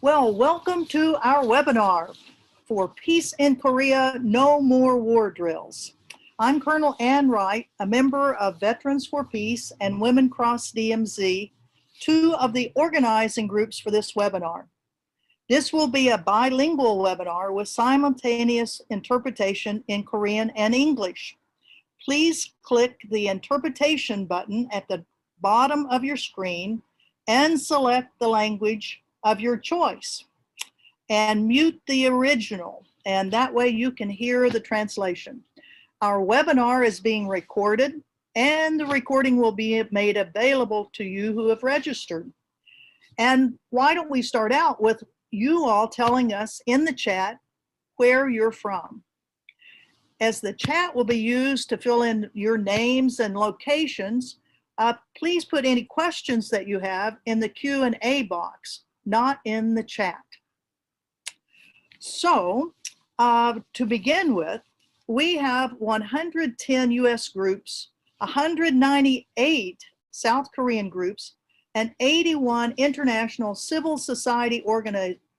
Well, welcome to our webinar for Peace in Korea, No More War Drills. I'm Colonel Ann Wright, a member of Veterans for Peace and Women Cross DMZ, two of the organizing groups for this webinar. This will be a bilingual webinar with simultaneous interpretation in Korean and English. Please click the interpretation button at the bottom of your screen and select the language of your choice and mute the original, and that way you can hear the translation. Our webinar is being recorded and the recording will be made available to you who have registered. And why don't we start out with you all telling us in the chat where you're from. As the chat will be used to fill in your names and locations, please put any questions that you have in the Q&A box, not in the chat. So to begin with, we have 110 US groups, 198 South Korean groups, and 81 international civil society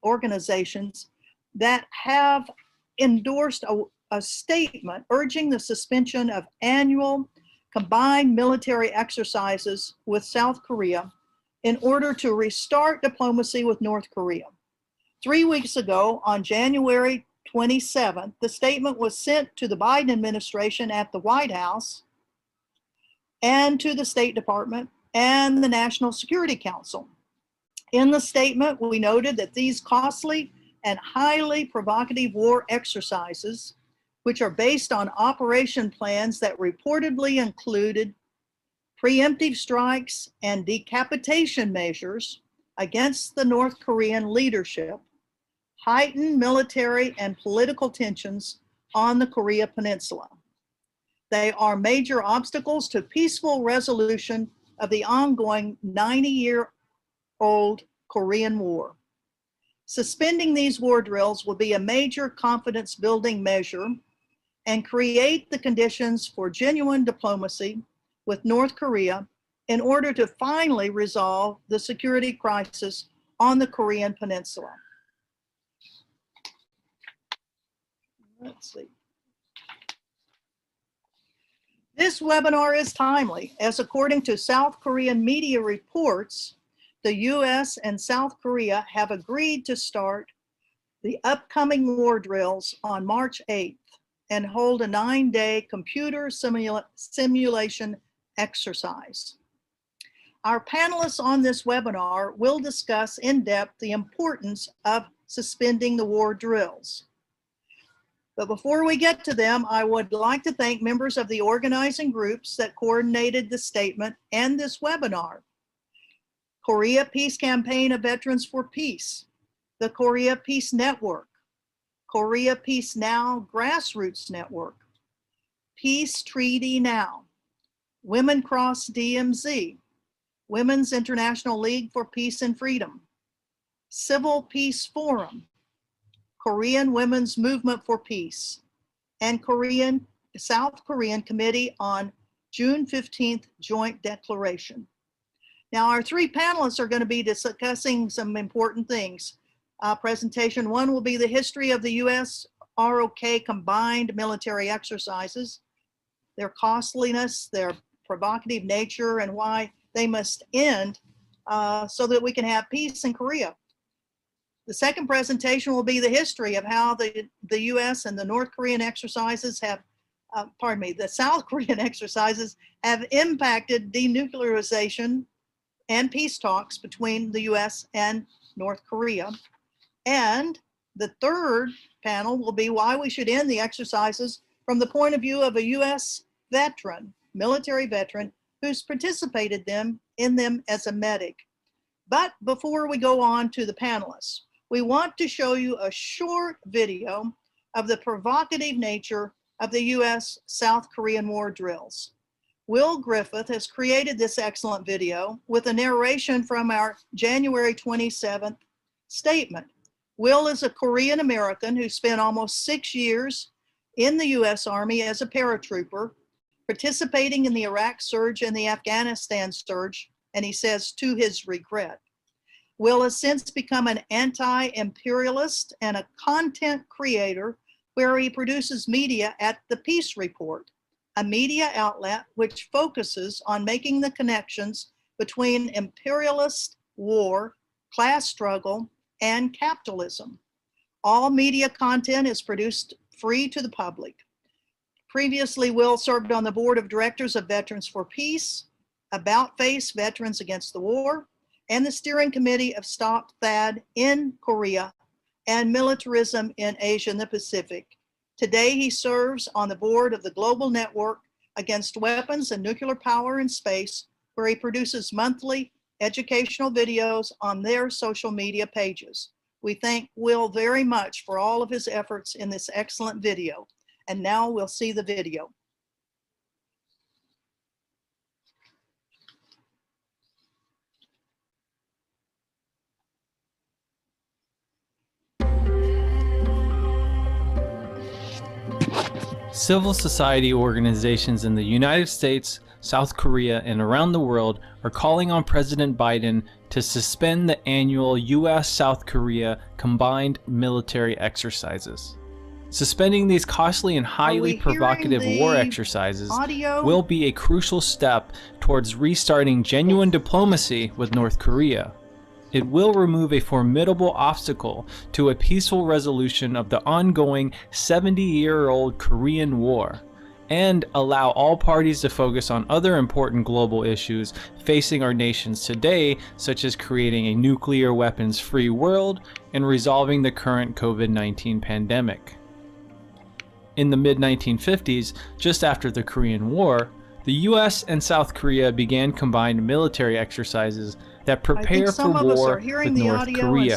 organizations that have endorsed a statement urging the suspension of annual combined military exercises with South Korea in order to restart diplomacy with North Korea. 3 weeks ago, on January 27th, the statement was sent to the Biden administration at the White House and to the State Department and the National Security Council. In the statement, we noted that these costly and highly provocative war exercises, which are based on operation plans that reportedly included preemptive strikes and decapitation measures against the North Korean leadership, heighten military and political tensions on the Korean Peninsula. They are major obstacles to peaceful resolution of the ongoing 90-year-old Korean War. Suspending these war drills will be a major confidence building measure and create the conditions for genuine diplomacy with North Korea in order to finally resolve the security crisis on the Korean Peninsula. Let's see. This webinar is timely, as according to South Korean media reports, the US and South Korea have agreed to start the upcoming war drills on March 8th and hold a 9-day computer simulation exercise. Our panelists on this webinar will discuss in depth the importance of suspending the war drills. But before we get to them, I would like to thank members of the organizing groups that coordinated the statement and this webinar. Korea Peace Campaign of Veterans for Peace, the Korea Peace Network, Korea Peace Now Grassroots Network, Peace Treaty Now, Women Cross DMZ, Women's International League for Peace and Freedom, Civil Peace Forum, Korean Women's Movement for Peace, and South Korean Committee on June 15th Joint Declaration. Now, our three panelists are going to be discussing some important things. Presentation one will be the history of the US-ROK combined military exercises, their costliness, their provocative nature, and why they must end so that we can have peace in Korea. The second presentation will be the history of how the US and the North Korean exercises have, the South Korean exercises have impacted denuclearization and peace talks between the US and North Korea. And the third panel will be why we should end the exercises from the point of view of a US veteran, military veteran, who's participated in them as a medic. But before we go on to the panelists, we want to show you a short video of the provocative nature of the US-South Korean war drills. Will Griffith has created this excellent video with a narration from our January 27th statement. Will is a Korean American who spent almost 6 years in the US Army as a paratrooper, participating in the Iraq surge and the Afghanistan surge, and he says to his regret. Will has since become an anti-imperialist and a content creator where he produces media at the Peace Report, a media outlet which focuses on making the connections between imperialist war, class struggle, and capitalism. All media content is produced free to the public. Previously, Will served on the board of directors of Veterans for Peace, About Face Veterans Against the War, and the steering committee of Stop THAAD in Korea and militarism in Asia and the Pacific. Today, he serves on the board of the Global Network Against Weapons and Nuclear Power in Space, where he produces monthly educational videos on their social media pages. We thank Will very much for all of his efforts in this excellent video. And now we'll see the video. Civil society organizations in the United States, South Korea, and around the world are calling on President Biden to suspend the annual US-South Korea combined military exercises. Suspending these costly and highly provocative war exercises will be a crucial step towards restarting genuine diplomacy with North Korea. It will remove a formidable obstacle to a peaceful resolution of the ongoing 70-year-old Korean War, and allow all parties to focus on other important global issues facing our nations today, such as creating a nuclear weapons-free world and resolving the current COVID-19 pandemic. In the mid-1950s, just after the Korean War, the US and South Korea began combined military exercises that prepare for war with North Korea.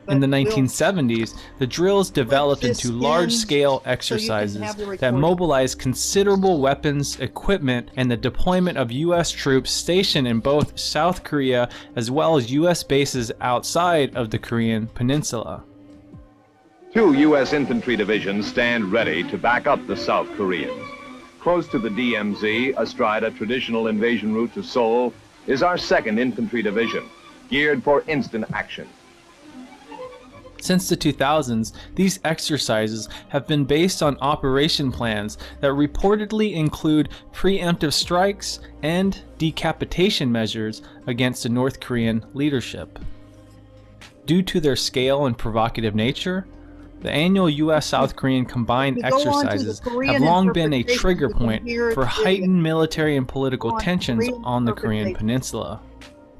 In the 1970s, the drills developed into large-scale exercises that mobilized considerable weapons, equipment, and the deployment of US troops stationed in both South Korea as well as US bases outside of the Korean Peninsula. 2 U.S. infantry divisions stand ready to back up the South Koreans. Close to the DMZ, astride a traditional invasion route to Seoul, is our 2nd Infantry Division, geared for instant action. Since the 2000s, these exercises have been based on operation plans that reportedly include preemptive strikes and decapitation measures against the North Korean leadership. Due to their scale and provocative nature, the annual US-South Korean combined exercises have long been a trigger point for heightened military and political tensions on the Korean Peninsula.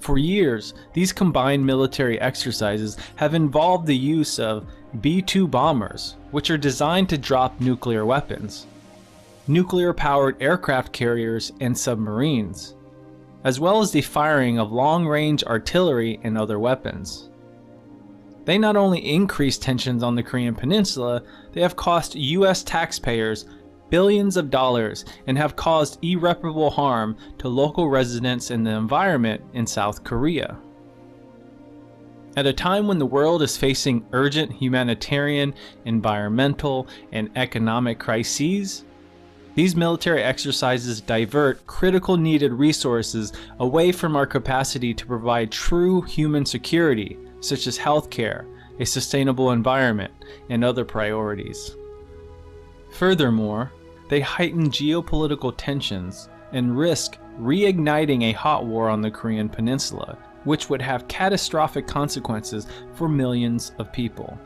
For years, these combined military exercises have involved the use of B-2 bombers, which are designed to drop nuclear weapons, nuclear-powered aircraft carriers and submarines, as well as the firing of long-range artillery and other weapons. They not only increase tensions on the Korean Peninsula, they have cost US taxpayers billions of dollars and have caused irreparable harm to local residents and the environment in South Korea. At a time when the world is facing urgent humanitarian, environmental, and economic crises, these military exercises divert critical needed resources away from our capacity to provide true human security, such as healthcare, a sustainable environment, and other priorities. Furthermore, they heighten geopolitical tensions and risk reigniting a hot war on the Korean Peninsula, which would have catastrophic consequences for millions of people.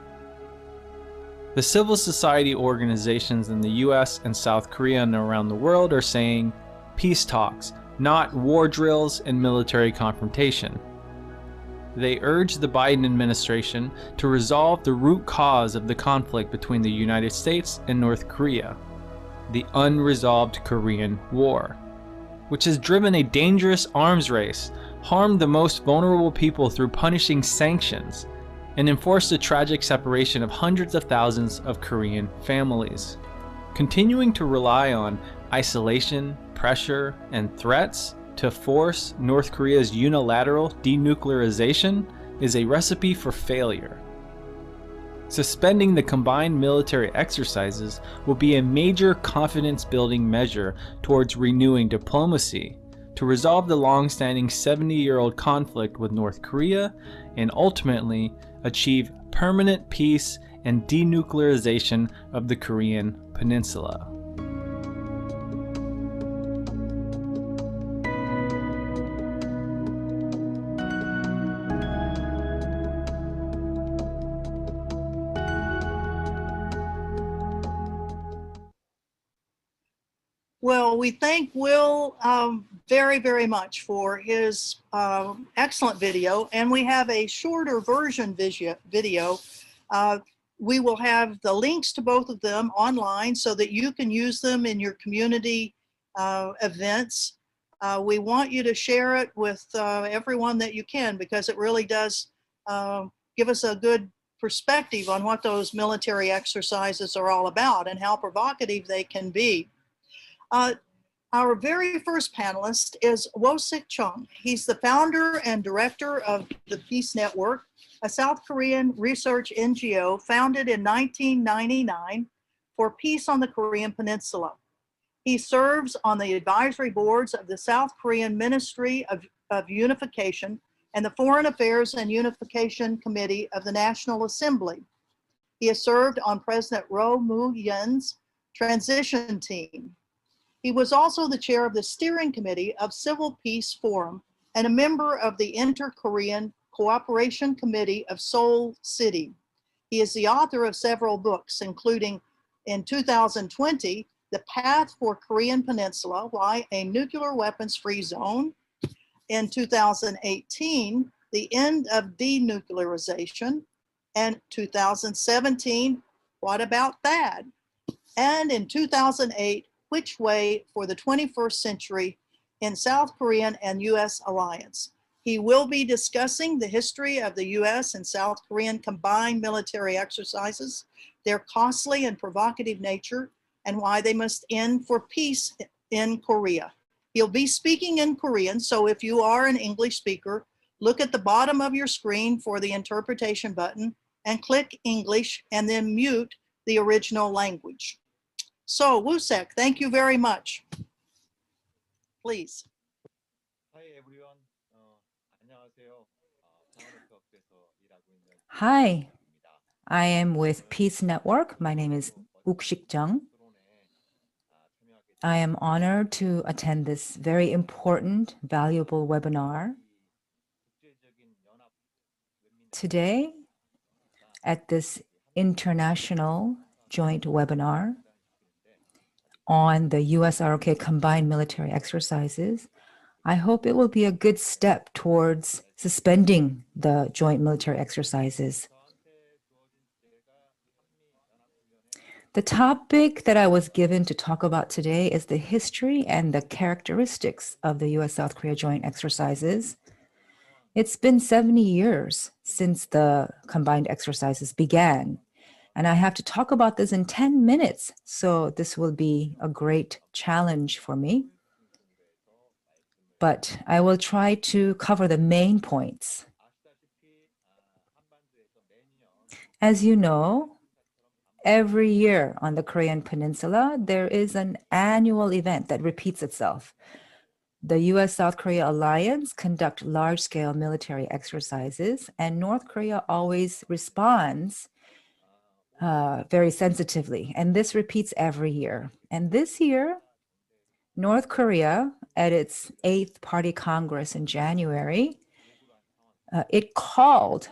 The civil society organizations in the US and South Korea and around the world are saying peace talks, not war drills and military confrontation. They urge the Biden administration to resolve the root cause of the conflict between the United States and North Korea, the unresolved Korean War, which has driven a dangerous arms race, harmed the most vulnerable people through punishing sanctions, and enforced the tragic separation of hundreds of thousands of Korean families. Continuing to rely on isolation, pressure, and threats to force North Korea's unilateral denuclearization is a recipe for failure. Suspending the combined military exercises will be a major confidence-building measure towards renewing diplomacy, to resolve the long-standing 70-year-old conflict with North Korea and ultimately achieve permanent peace and denuclearization of the Korean Peninsula. Well, we thank Will very, very much for his excellent video, and we have a shorter version video. We will have the links to both of them online so that you can use them in your community events. We want you to share it with everyone that you can, because it really does give us a good perspective on what those military exercises are all about and how provocative they can be. Our very first panelist is Wooksik Cheong. He's the founder and director of the Peace Network, a South Korean research NGO founded in 1999 for peace on the Korean Peninsula. He serves on the advisory boards of the South Korean Ministry of Unification and the Foreign Affairs and Unification Committee of the National Assembly. He has served on President Roh Moo-hyun's transition team. He was also the chair of the steering committee of Civil Peace Forum and a member of the Inter-Korean Cooperation Committee of Seoul City. He is the author of several books, including in 2020, The Path for Korean Peninsula, Why a Nuclear Weapons-Free Zone. In 2018, The End of Denuclearization. And 2017, What About That? And in 2008, Which Way for the 21st Century in South Korean and US Alliance. He will be discussing the history of the US and South Korean combined military exercises, their costly and provocative nature, and why they must end for peace in Korea. He'll be speaking in Korean, so if you are an English speaker, look at the bottom of your screen for the interpretation button and click English and then mute the original language. So, Wooksik, thank you very much. Please. Hi everyone. 안녕하세요. 방어력학교에서 일하고 있는 Hi, I am with Peace Network. My name is Wooksik Cheong. I am honored to attend this very important, valuable webinar. Today, at this international joint webinar on the US-ROK combined military exercises, I hope it will be a good step towards suspending the joint military exercises. The topic that I was given to talk about today is the history and the characteristics of the US-South Korea joint exercises. It's been 70 years since the combined exercises began, and I have to talk about this in 10 minutes, so this will be a great challenge for me. But I will try to cover the main points. As you know, every year on the Korean Peninsula, there is an annual event that repeats itself. The US-South Korea alliance conduct large-scale military exercises, and North Korea always responds very sensitively. And this repeats every year. And this year, North Korea, at its 8th Party Congress in January, it called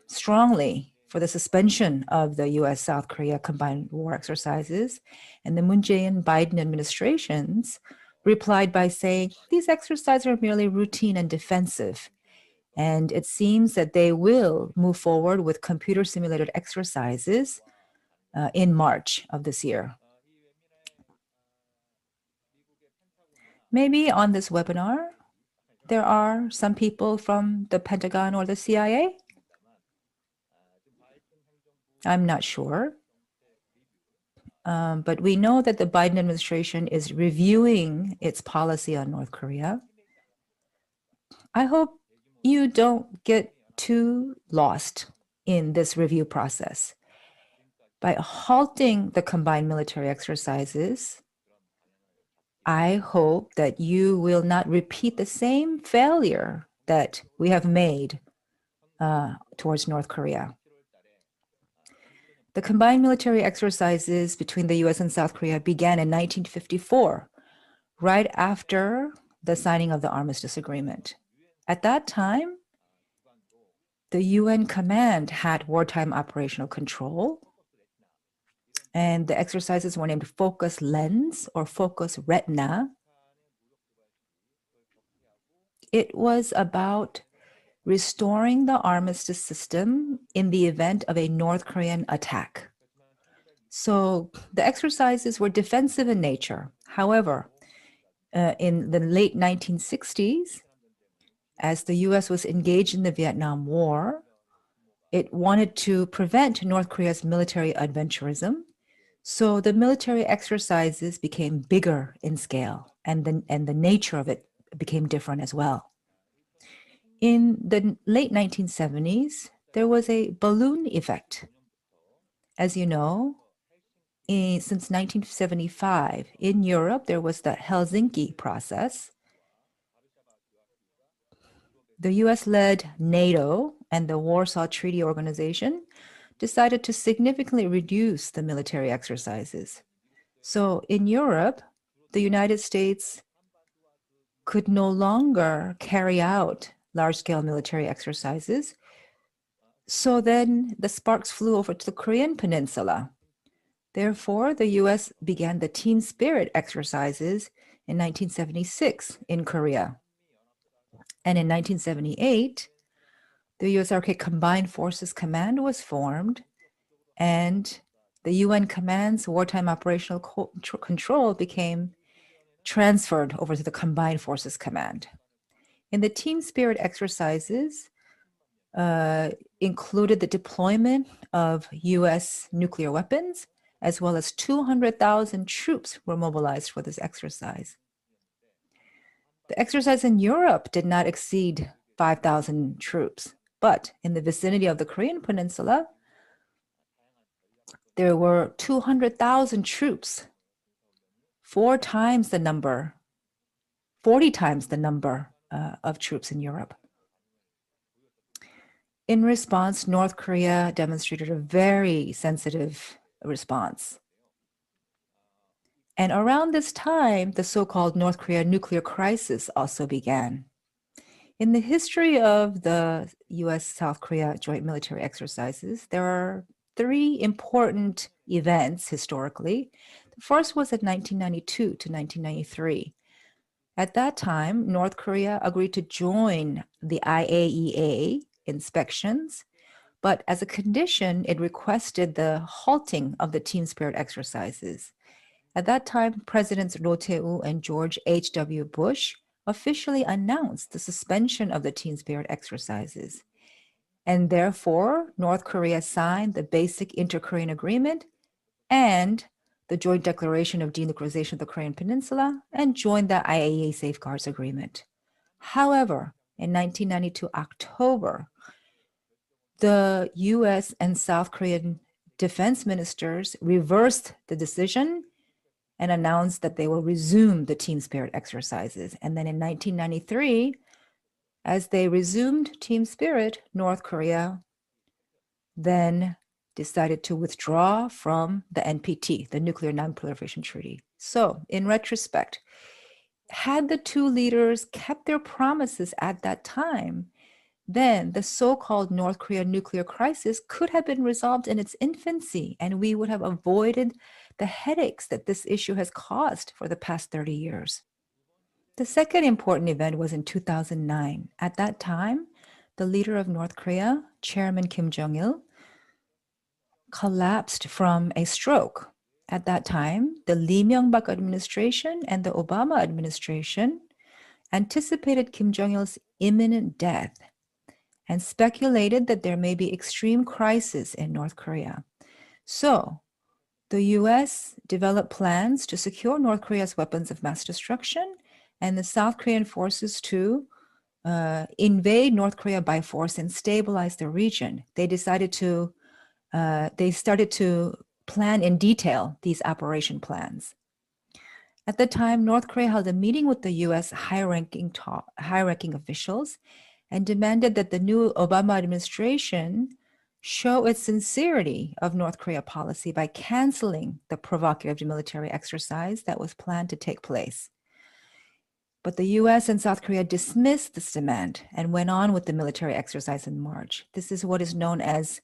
strongly for the suspension of the US-South Korea combined war exercises. And the Moon Jae-in-Biden administrations replied by saying, these exercises are merely routine and defensive. And it seems that they will move forward with computer simulated exercises in March of this year. Maybe on this webinar, there are some people from the Pentagon or the CIA. I'm not sure. But we know that the Biden administration is reviewing its policy on North Korea. I hope you don't get too lost in this review process. By halting the combined military exercises, I hope that you will not repeat the same failure that we have made towards North Korea. The combined military exercises between the US and South Korea began in 1954, right after the signing of the Armistice Agreement. At that time, the UN command had wartime operational control, and the exercises were named Focus Lens or Focus Retina. It was about restoring the armistice system in the event of a North Korean attack. So the exercises were defensive in nature. However, in the late 1960s, as the US was engaged in the Vietnam War, it wanted to prevent North Korea's military adventurism. So the military exercises became bigger in scale, and the nature of it became different as well. In the late 1970s, there was a balloon effect. As you know, since 1975, in Europe, there was the Helsinki process. The US-led NATO and the Warsaw Treaty Organization decided to significantly reduce the military exercises. So in Europe, the United States could no longer carry out large-scale military exercises. So then the sparks flew over to the Korean Peninsula. Therefore, the US began the Team Spirit exercises in 1976 in Korea. And in 1978, the US-ROK Combined Forces Command was formed, and the UN Command's wartime operational control became transferred over to the Combined Forces Command. In the Team Spirit exercises, included the deployment of US nuclear weapons, as well as 200,000 troops were mobilized for this exercise. The exercise in Europe did not exceed 5,000 troops, but in the vicinity of the Korean Peninsula, there were 200,000 troops, 40 times the number of troops in Europe. In response, North Korea demonstrated a very sensitive response. And around this time, the so-called North Korea nuclear crisis also began. In the history of the US-South Korea joint military exercises, there are three important events historically. The first was in 1992 to 1993. At that time, North Korea agreed to join the IAEA inspections, but as a condition, it requested the halting of the Team Spirit exercises. At that time, Presidents Roh Tae-woo and George H.W. Bush officially announced the suspension of the Team Spirit exercises. And therefore, North Korea signed the Basic Inter-Korean Agreement and the Joint Declaration of Denuclearization of the Korean Peninsula and joined the IAEA Safeguards Agreement. However, in 1992 October, the US and South Korean defense ministers reversed the decision and announced that they will resume the Team Spirit exercises. And then in 1993, as they resumed Team Spirit, North Korea then decided to withdraw from the NPT, the Nuclear Non-Proliferation Treaty. So in retrospect, had the two leaders kept their promises at that time, then the so-called North Korea nuclear crisis could have been resolved in its infancy, and we would have avoided the headaches that this issue has caused for the past 30 years. The second important event was in 2009. At that time, the leader of North Korea, Chairman Kim Jong-il, collapsed from a stroke. At that time, the Lee Myung-bak administration and the Obama administration anticipated Kim Jong-il's imminent death and speculated that there may be extreme crisis in North Korea. So the US developed plans to secure North Korea's weapons of mass destruction and the South Korean forces to invade North Korea by force and stabilize the region. They started to plan in detail these operation plans. At the time, North Korea held a meeting with the US high-ranking officials and demanded that the new Obama administration show its sincerity of North Korea policy by canceling the provocative military exercise that was planned to take place. But the US and South Korea dismissed this demand and went on with the military exercise in March. This is what is known as,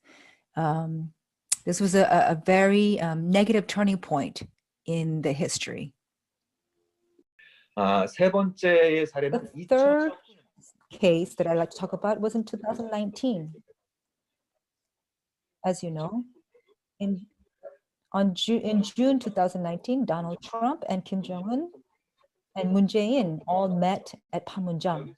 this was a very negative turning point in the history. 세 번째의 사례는 The third case that I'd like to talk about was in 2019. As you know, in June 2019, Donald Trump and Kim Jong-un and Moon Jae-in all met at Panmunjom.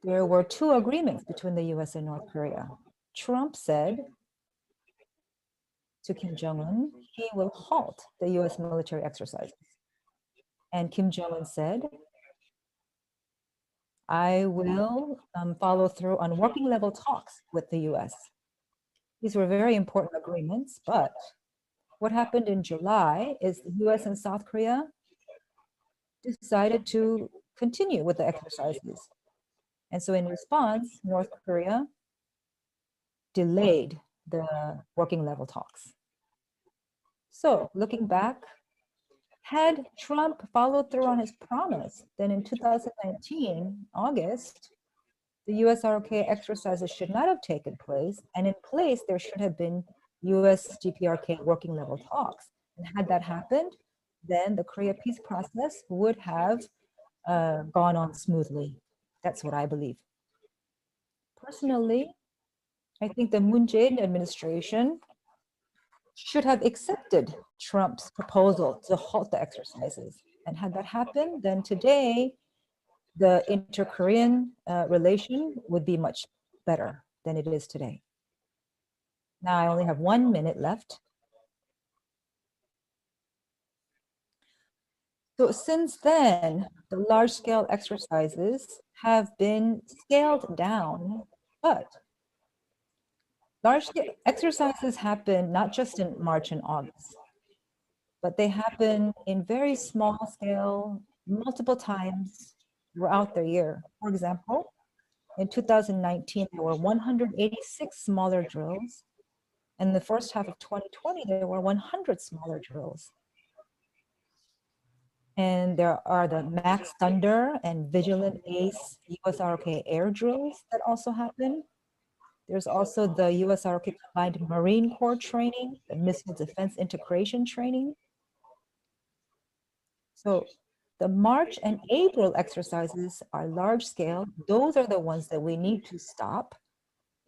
There were two agreements between the US and North Korea. Trump said to Kim Jong-un, he will halt the US military exercises. And Kim Jong-un said, I will follow through on working level talks with the US. These were very important agreements, but what happened in July is the US and South Korea decided to continue with the exercises. And so in response, North Korea delayed the working level talks. So looking back, had Trump followed through on his promise, then in 2019, August, the US-ROK exercises should not have taken place, and in place there should have been US-GPRK working level talks. And had that happened, then the Korea peace process would have gone on smoothly. That's what I believe. Personally, I think the Moon Jae-in administration should have accepted Trump's proposal to halt the exercises. And had that happened, then today, the inter-Korean relation would be much better than it is today. Now I only have 1 minute left. So since then, the large-scale exercises have been scaled down, but large-scale exercises happen not just in March and August, but they happen in very small scale, multiple times throughout the year. For example, in 2019, there were 186 smaller drills. In the first half of 2020, there were 100 smaller drills. And there are the Max Thunder and Vigilant Ace US-ROK air drills that also happen. There's also the US-ROK Combined Marine Corps training, the Missile Defense Integration training. So the March and April exercises are large scale. Those are the ones that we need to stop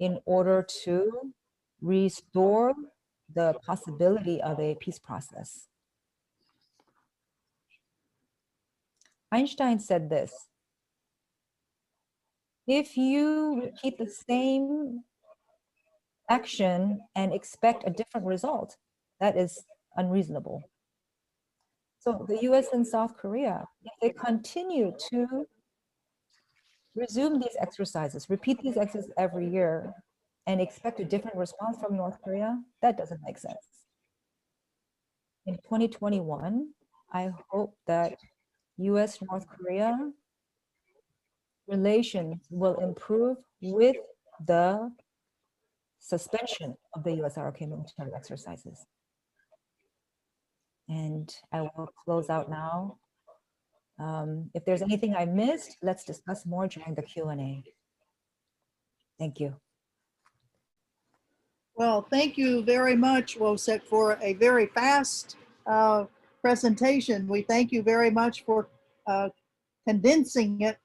in order to restore the possibility of a peace process. Einstein said this: if you repeat the same action and expect a different result, that is unreasonable. So the US and South Korea, if they continue to resume these exercises, repeat these exercises every year, and expect a different response from North Korea, that doesn't make sense. In 2021, I hope that US-North Korea relations will improve with the suspension of the US-ROK military exercises. And I will close out now. If there's anything I missed, let's discuss more during the Q&A. Thank you. Well, thank you very much, Wooksik, for a very fast presentation. We thank you very much for condensing it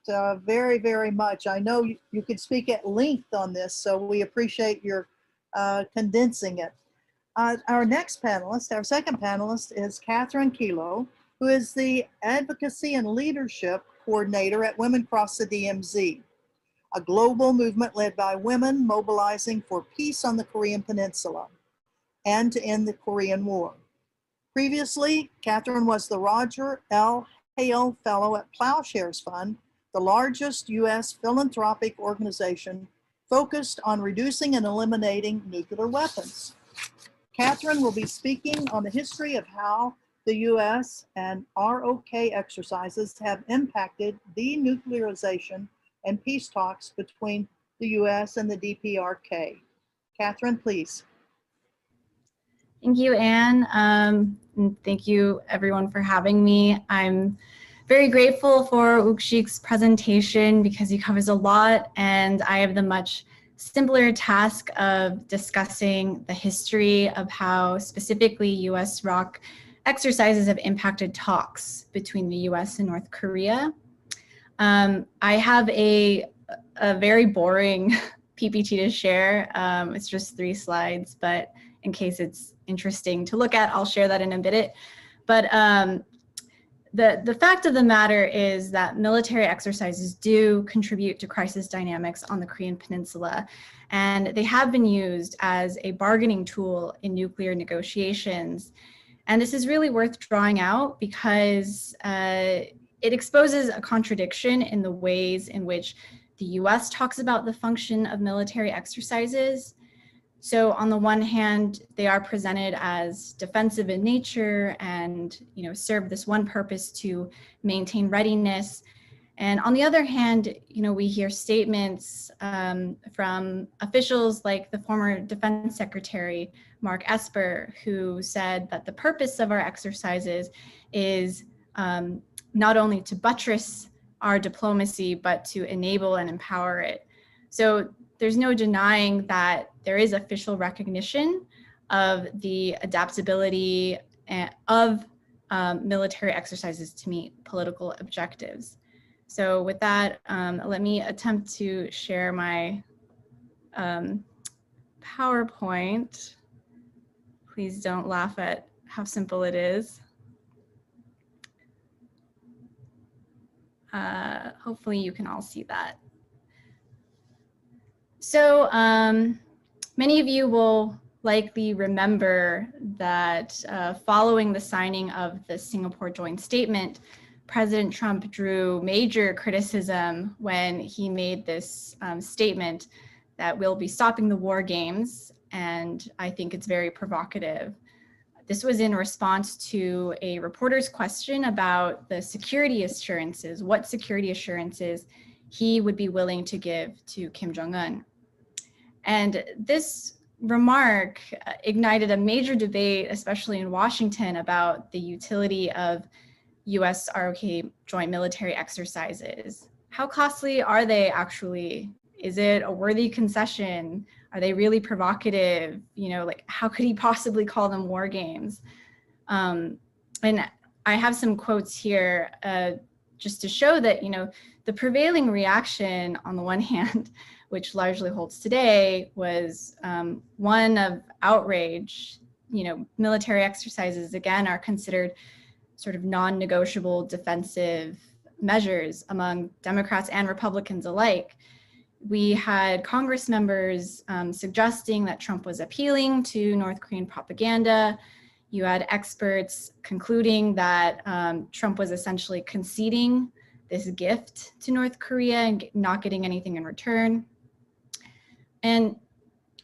very, very much. I know you could speak at length on this, so we appreciate your condensing it. Our next panelist, our second panelist, is Catherine Killough, who is the Advocacy and Leadership Coordinator at Women Cross the DMZ, a global movement led by women mobilizing for peace on the Korean Peninsula and to end the Korean War. Previously, Catherine was the Roger L. Hale Fellow at Plowshares Fund, the largest U.S. philanthropic organization focused on reducing and eliminating nuclear weapons. Catherine will be speaking on the history of how the US and ROK exercises have impacted denuclearization and peace talks between the US and the DPRK. Catherine, please. Thank you, Anne. And thank you everyone for having me. I'm very grateful for Wooksik's presentation because he covers a lot, and I have the much simpler task of discussing the history of how specifically US-ROK exercises have impacted talks between the US and North Korea. I have a very boring PPT to share. It's just 3 slides, but in case it's interesting to look at, I'll share that in a bit. But the fact of the matter is that military exercises do contribute to crisis dynamics on the Korean Peninsula, and they have been used as a bargaining tool in nuclear negotiations. And this is really worth drawing out because it exposes a contradiction in the ways in which the US talks about the function of military exercises. So on the one hand, they are presented as defensive in nature and, serve this one purpose to maintain readiness. And on the other hand, we hear statements from officials like the former Defense Secretary, Mark Esper, who said that the purpose of our exercises is not only to buttress our diplomacy, but to enable and empower it. So there's no denying that there is official recognition of the adaptability of military exercises to meet political objectives. So with that, let me attempt to share my PowerPoint. Please don't laugh at how simple it is. Hopefully you can all see that. So many of you will likely remember that following the signing of the Singapore Joint Statement, President Trump drew major criticism when he made this statement that we'll be stopping the war games, and I think it's very provocative. This was in response to a reporter's question about the security assurances, what security assurances he would be willing to give to Kim Jong-un. And this remark ignited a major debate, especially in Washington, about the utility of US-ROK joint military exercises. How costly are they actually? Is it a worthy concession? Are they really provocative? How could he possibly call them war games? And I have some quotes here just to show that, the prevailing reaction on the one hand, which largely holds today, was one of outrage. Military exercises, again, are considered sort of non-negotiable defensive measures among Democrats and Republicans alike. We had Congress members suggesting that Trump was appealing to North Korean propaganda. You had experts concluding that Trump was essentially conceding this gift to North Korea and not getting anything in return. And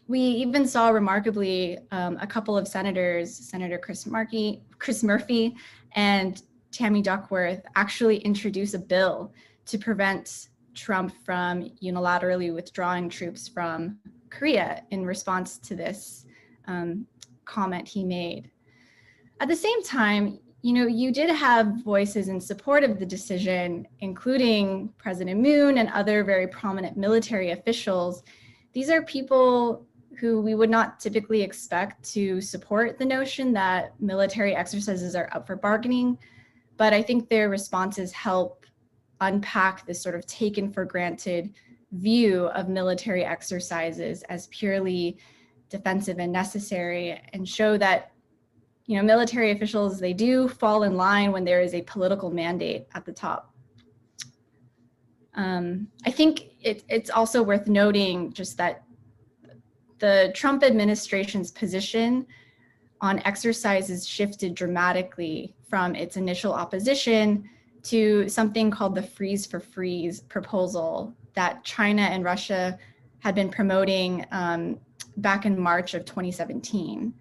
we even saw remarkably a couple of senators, Senator Chris Murphy and Tammy Duckworth, actually introduce a bill to prevent Trump from unilaterally withdrawing troops from Korea in response to this comment he made. At the same time, you did have voices in support of the decision, including President Moon and other very prominent military officials. These are people who we would not typically expect to support the notion that military exercises are up for bargaining, but I think their responses help unpack this sort of taken for granted view of military exercises as purely defensive and necessary, and show that military officials, they do fall in line when there is a political mandate at the top. I think it's also worth noting just that the Trump administration's position on exercises shifted dramatically from its initial opposition to something called the freeze for freeze proposal that China and Russia had been promoting back in March of 2017.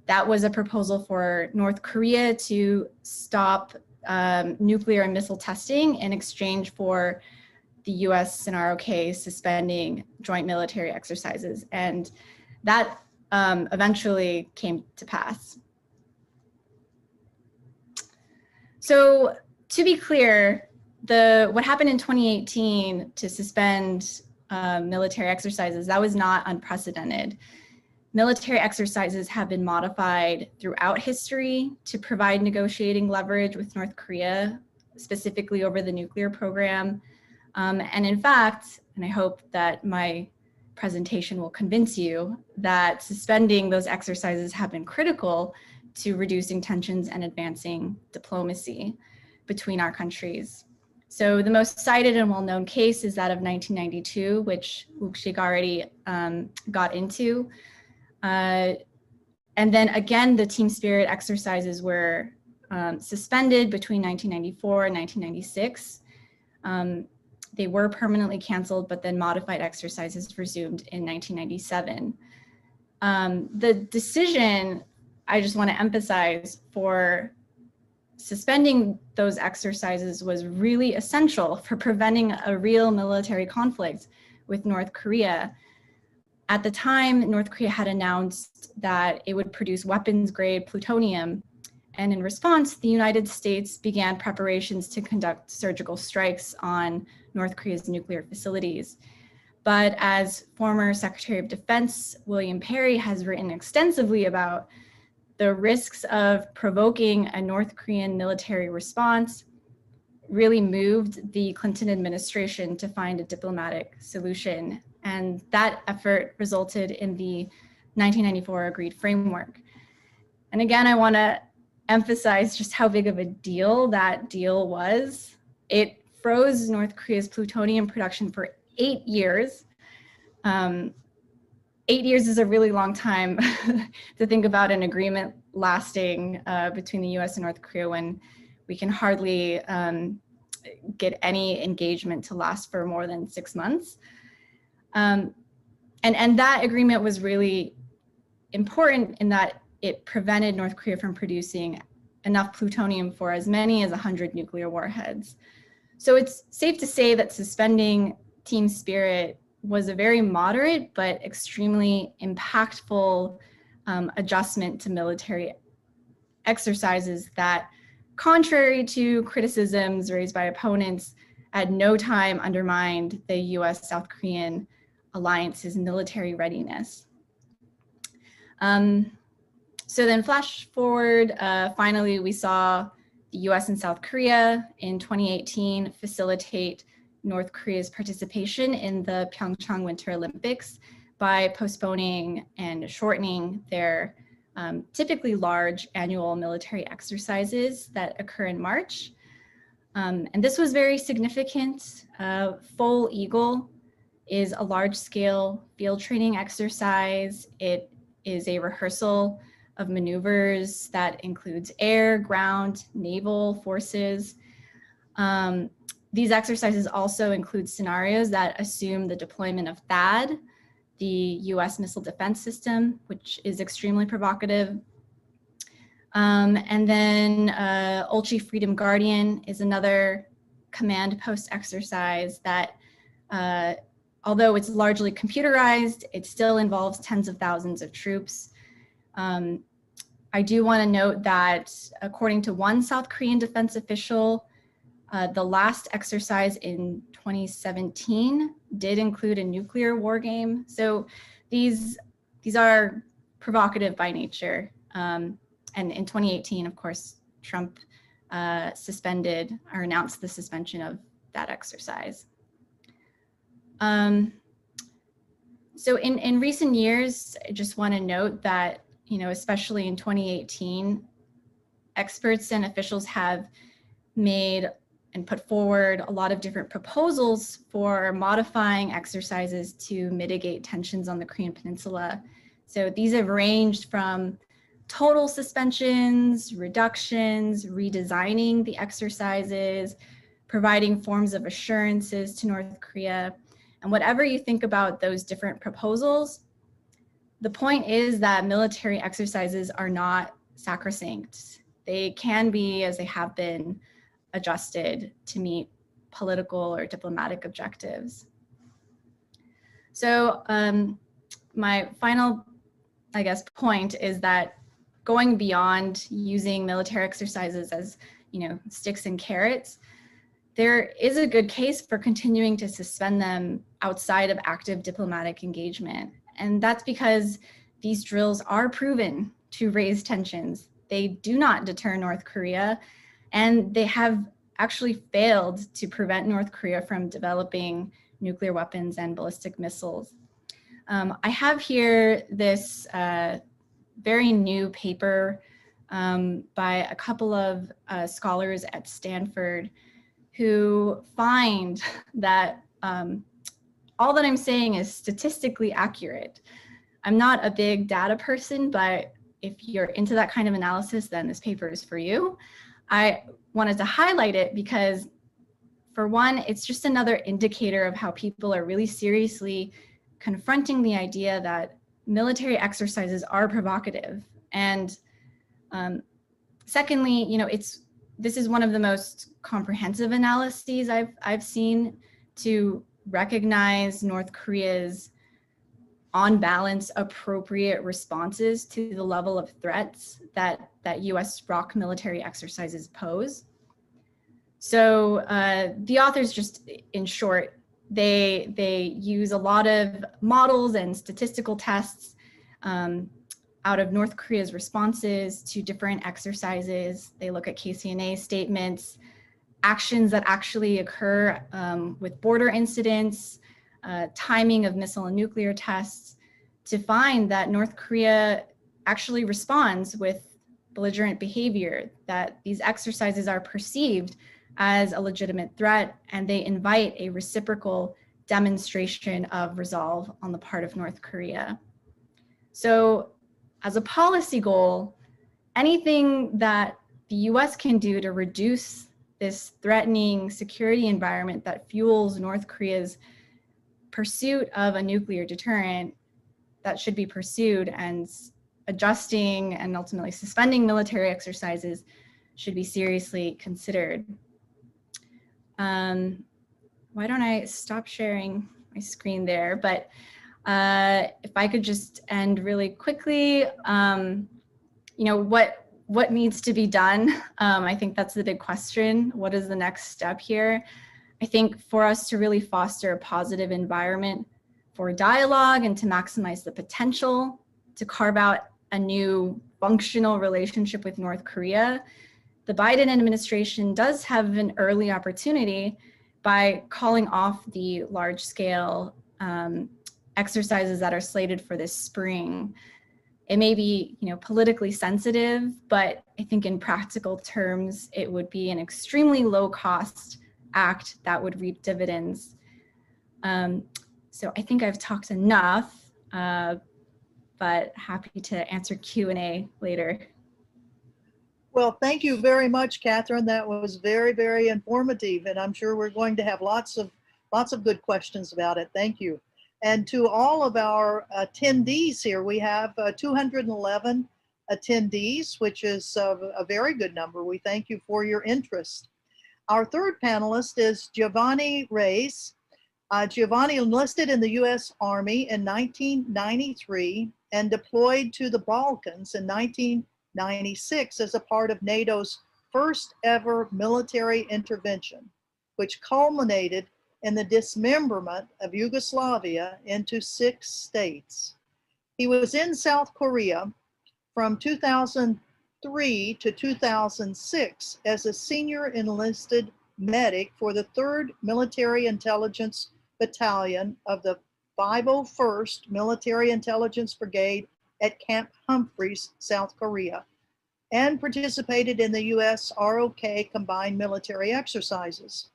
That was a proposal for North Korea to stop nuclear and missile testing in exchange for the US and ROK suspending joint military exercises. And that eventually came to pass. So to be clear, what happened in 2018 to suspend military exercises, that was not unprecedented. Military exercises have been modified throughout history to provide negotiating leverage with North Korea, specifically over the nuclear program. And in fact, and I hope that my presentation will convince you that suspending those exercises have been critical to reducing tensions and advancing diplomacy between our countries. So the most cited and well-known case is that of 1992, which Wooksik already got into. And then again, the team spirit exercises were suspended between 1994 and 1996. They were permanently canceled, but then modified exercises resumed in 1997. The decision, I just want to emphasize, for suspending those exercises was really essential for preventing a real military conflict with North Korea. At the time, North Korea had announced that it would produce weapons-grade plutonium, and in response, the United States began preparations to conduct surgical strikes on North Korea's nuclear facilities. But as former Secretary of Defense William Perry has written extensively about, the risks of provoking a North Korean military response really moved the Clinton administration to find a diplomatic solution. And that effort resulted in the 1994 agreed framework. And again, I want to emphasize just how big of a deal that deal was. It froze North Korea's plutonium production for 8 years. 8 years is a really long time to think about an agreement lasting between the US and North Korea when we can hardly get any engagement to last for more than 6 months. And that agreement was really important in that it prevented North Korea from producing enough plutonium for as many as 100 nuclear warheads. So it's safe to say that suspending team spirit was a very moderate but extremely impactful adjustment to military exercises that, contrary to criticisms raised by opponents, at no time undermined the US-South Korean alliance's military readiness. So then flash forward, finally we saw the US and South Korea in 2018 facilitate North Korea's participation in the Pyeongchang Winter Olympics by postponing and shortening their typically large annual military exercises that occur in March. And this was very significant. Full Eagle is a large-scale field training exercise. It is a rehearsal of maneuvers that includes air, ground, naval forces. These exercises also include scenarios that assume the deployment of THAAD, the US missile defense system, which is extremely provocative. And then Ulchi Freedom Guardian is another command post exercise that, although it's largely computerized, it still involves tens of thousands of troops. I do want to note that according to one South Korean defense official, the last exercise in 2017 did include a nuclear war game. So these are provocative by nature. And in 2018, of course, Trump suspended or announced the suspension of that exercise. So in recent years, I just want to note that, you know, especially in 2018, experts and officials have made and put forward a lot of different proposals for modifying exercises to mitigate tensions on the Korean Peninsula. So these have ranged from total suspensions, reductions, redesigning the exercises, providing forms of assurances to North Korea. And whatever you think about those different proposals, the point is that military exercises are not sacrosanct. They can be, as they have been, adjusted to meet political or diplomatic objectives. So my final, I guess, point is that going beyond using military exercises as, sticks and carrots, there is a good case for continuing to suspend them outside of active diplomatic engagement. And that's because these drills are proven to raise tensions. They do not deter North Korea, and they have actually failed to prevent North Korea from developing nuclear weapons and ballistic missiles. I have here this very new paper by a couple of scholars at Stanford who find that all that I'm saying is statistically accurate. I'm not a big data person, but if you're into that kind of analysis, then this paper is for you. I wanted to highlight it because, for one, it's just another indicator of how people are really seriously confronting the idea that military exercises are provocative. And secondly, this is one of the most comprehensive analyses I've seen to recognize North Korea's, on balance, appropriate responses to the level of threats that US-ROK military exercises pose. So the authors, just in short, they use a lot of models and statistical tests out of North Korea's responses to different exercises. They look at KCNA statements, actions that actually occur with border incidents, timing of missile and nuclear tests, to find that North Korea actually responds with belligerent behavior, that these exercises are perceived as a legitimate threat, and they invite a reciprocal demonstration of resolve on the part of North Korea. So as a policy goal, anything that the US can do to reduce this threatening security environment that fuels North Korea's pursuit of a nuclear deterrent, that should be pursued, and adjusting and ultimately suspending military exercises should be seriously considered. Why don't I stop sharing my screen there? But if I could just end really quickly, what needs to be done? I think that's the big question. What is the next step here? I think for us to really foster a positive environment for dialogue and to maximize the potential to carve out a new functional relationship with North Korea, the Biden administration does have an early opportunity by calling off the large-scale exercises that are slated for this spring. It may be, politically sensitive, but I think in practical terms, it would be an extremely low-cost act that would reap dividends. So I think I've talked enough, but happy to answer Q&A later. Well, thank you very much, Catherine. That was very, very informative, and I'm sure we're going to have lots of good questions about it. Thank you. And to all of our attendees here, we have 211 attendees, which is a very good number. We thank you for your interest. Our third panelist is Jovanni Reyes. Jovanni enlisted in the U.S. Army in 1993 and deployed to the Balkans in 1996 as a part of NATO's first ever military intervention, which culminated in the dismemberment of Yugoslavia into 6 states. He was in South Korea from 2003 to 2006 as a senior enlisted medic for the 3rd Military Intelligence Battalion of the 501st Military Intelligence Brigade at Camp Humphreys, South Korea, and participated in the US-ROK combined military exercises.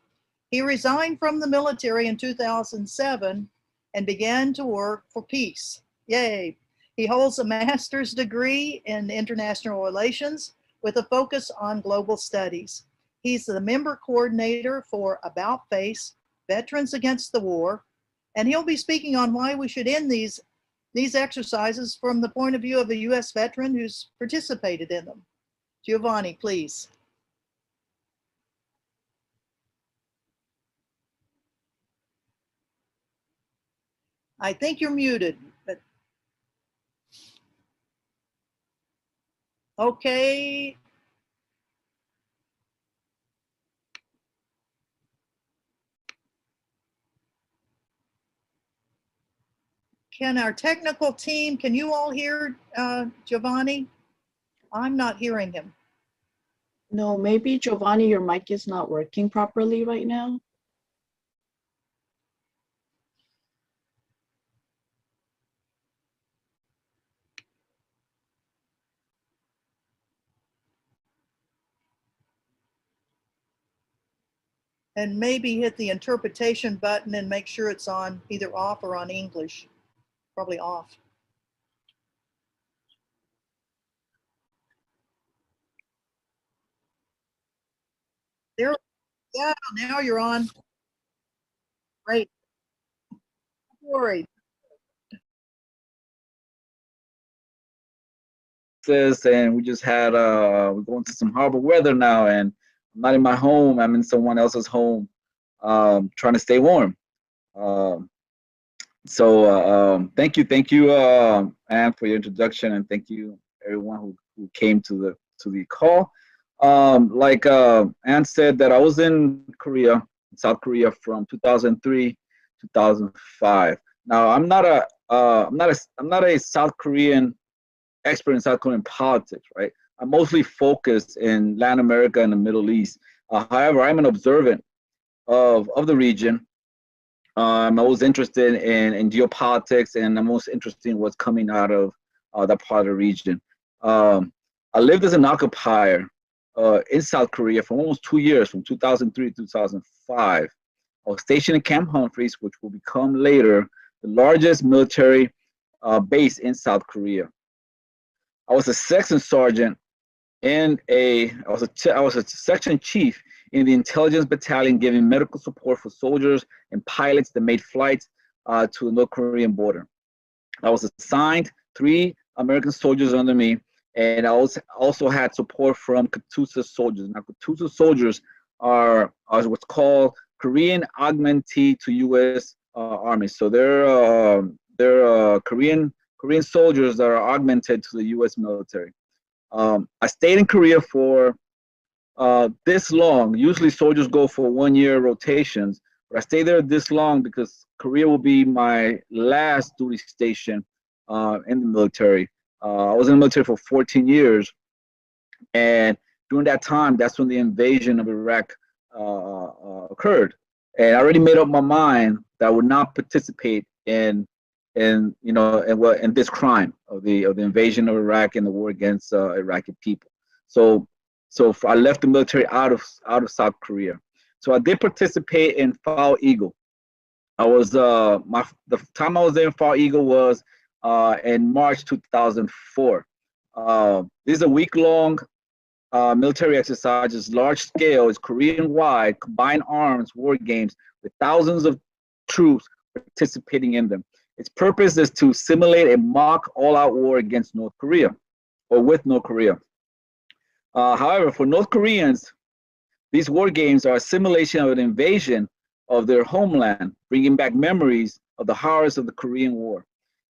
He resigned from the military in 2007 and began to work for peace. Yay! He holds a master's degree in international relations with a focus on global studies. He's the member coordinator for About Face, Veterans Against the War, and he'll be speaking on why we should end these these exercises from the point of view of a U.S. veteran who's participated in them. Jovanni, please. I think you're muted, but okay. Can our technical team, can you all hear Jovanni? I'm not hearing him. No, maybe Jovanni, your mic is not working properly right now. And maybe hit the interpretation button and make sure it's on either off or on English. Probably off. There, yeah, now you're on. Great. Sorry. And we just had we're going to some harbor weather now, and I'm not in my home, I'm in someone else's home, trying to stay warm. Thank you, Anne, for your introduction, and thank you everyone who came to the call. Like Anne said, that I was in Korea, South Korea, from 2003 2005. Now I'm not a South Korean expert in South Korean politics, right? I'm mostly focused in Latin America and the Middle East. However, I'm an observant of the region. I'm always interested in geopolitics, and I'm most interested in what's coming out of that part of the region. I lived as an occupier in South Korea for almost 2 years, from 2003 to 2005. I was stationed in Camp Humphreys, which will become later the largest military base in South Korea. I was a section sergeant I was a section chief in the intelligence battalion, giving medical support for soldiers and pilots that made flights to the North Korean border. I was assigned 3 American soldiers under me, and I also had support from Katusa soldiers. Now, Katusa soldiers are what's called Korean augmentee to U.S. Army. So they're Korean soldiers that are augmented to the U.S. military. I stayed in Korea for this long. Usually soldiers go for 1-year rotations, but I stayed there this long because Korea will be my last duty station in the military. I was in the military for 14 years, and during that time, that's when the invasion of Iraq occurred. And I already made up my mind that I would not participate in this crime of the invasion of Iraq and the war against Iraqi people. So I left the military out of South Korea. So I did participate in Fall Eagle. I was the time I was there in Fall Eagle was in March 2004. This is a week-long military exercises, large scale, it's Korean-wide, combined arms war games with thousands of troops participating in them. Its purpose is to simulate a mock all-out war against North Korea, or with North Korea. However, for North Koreans, these war games are a simulation of an invasion of their homeland, bringing back memories of the horrors of the Korean War.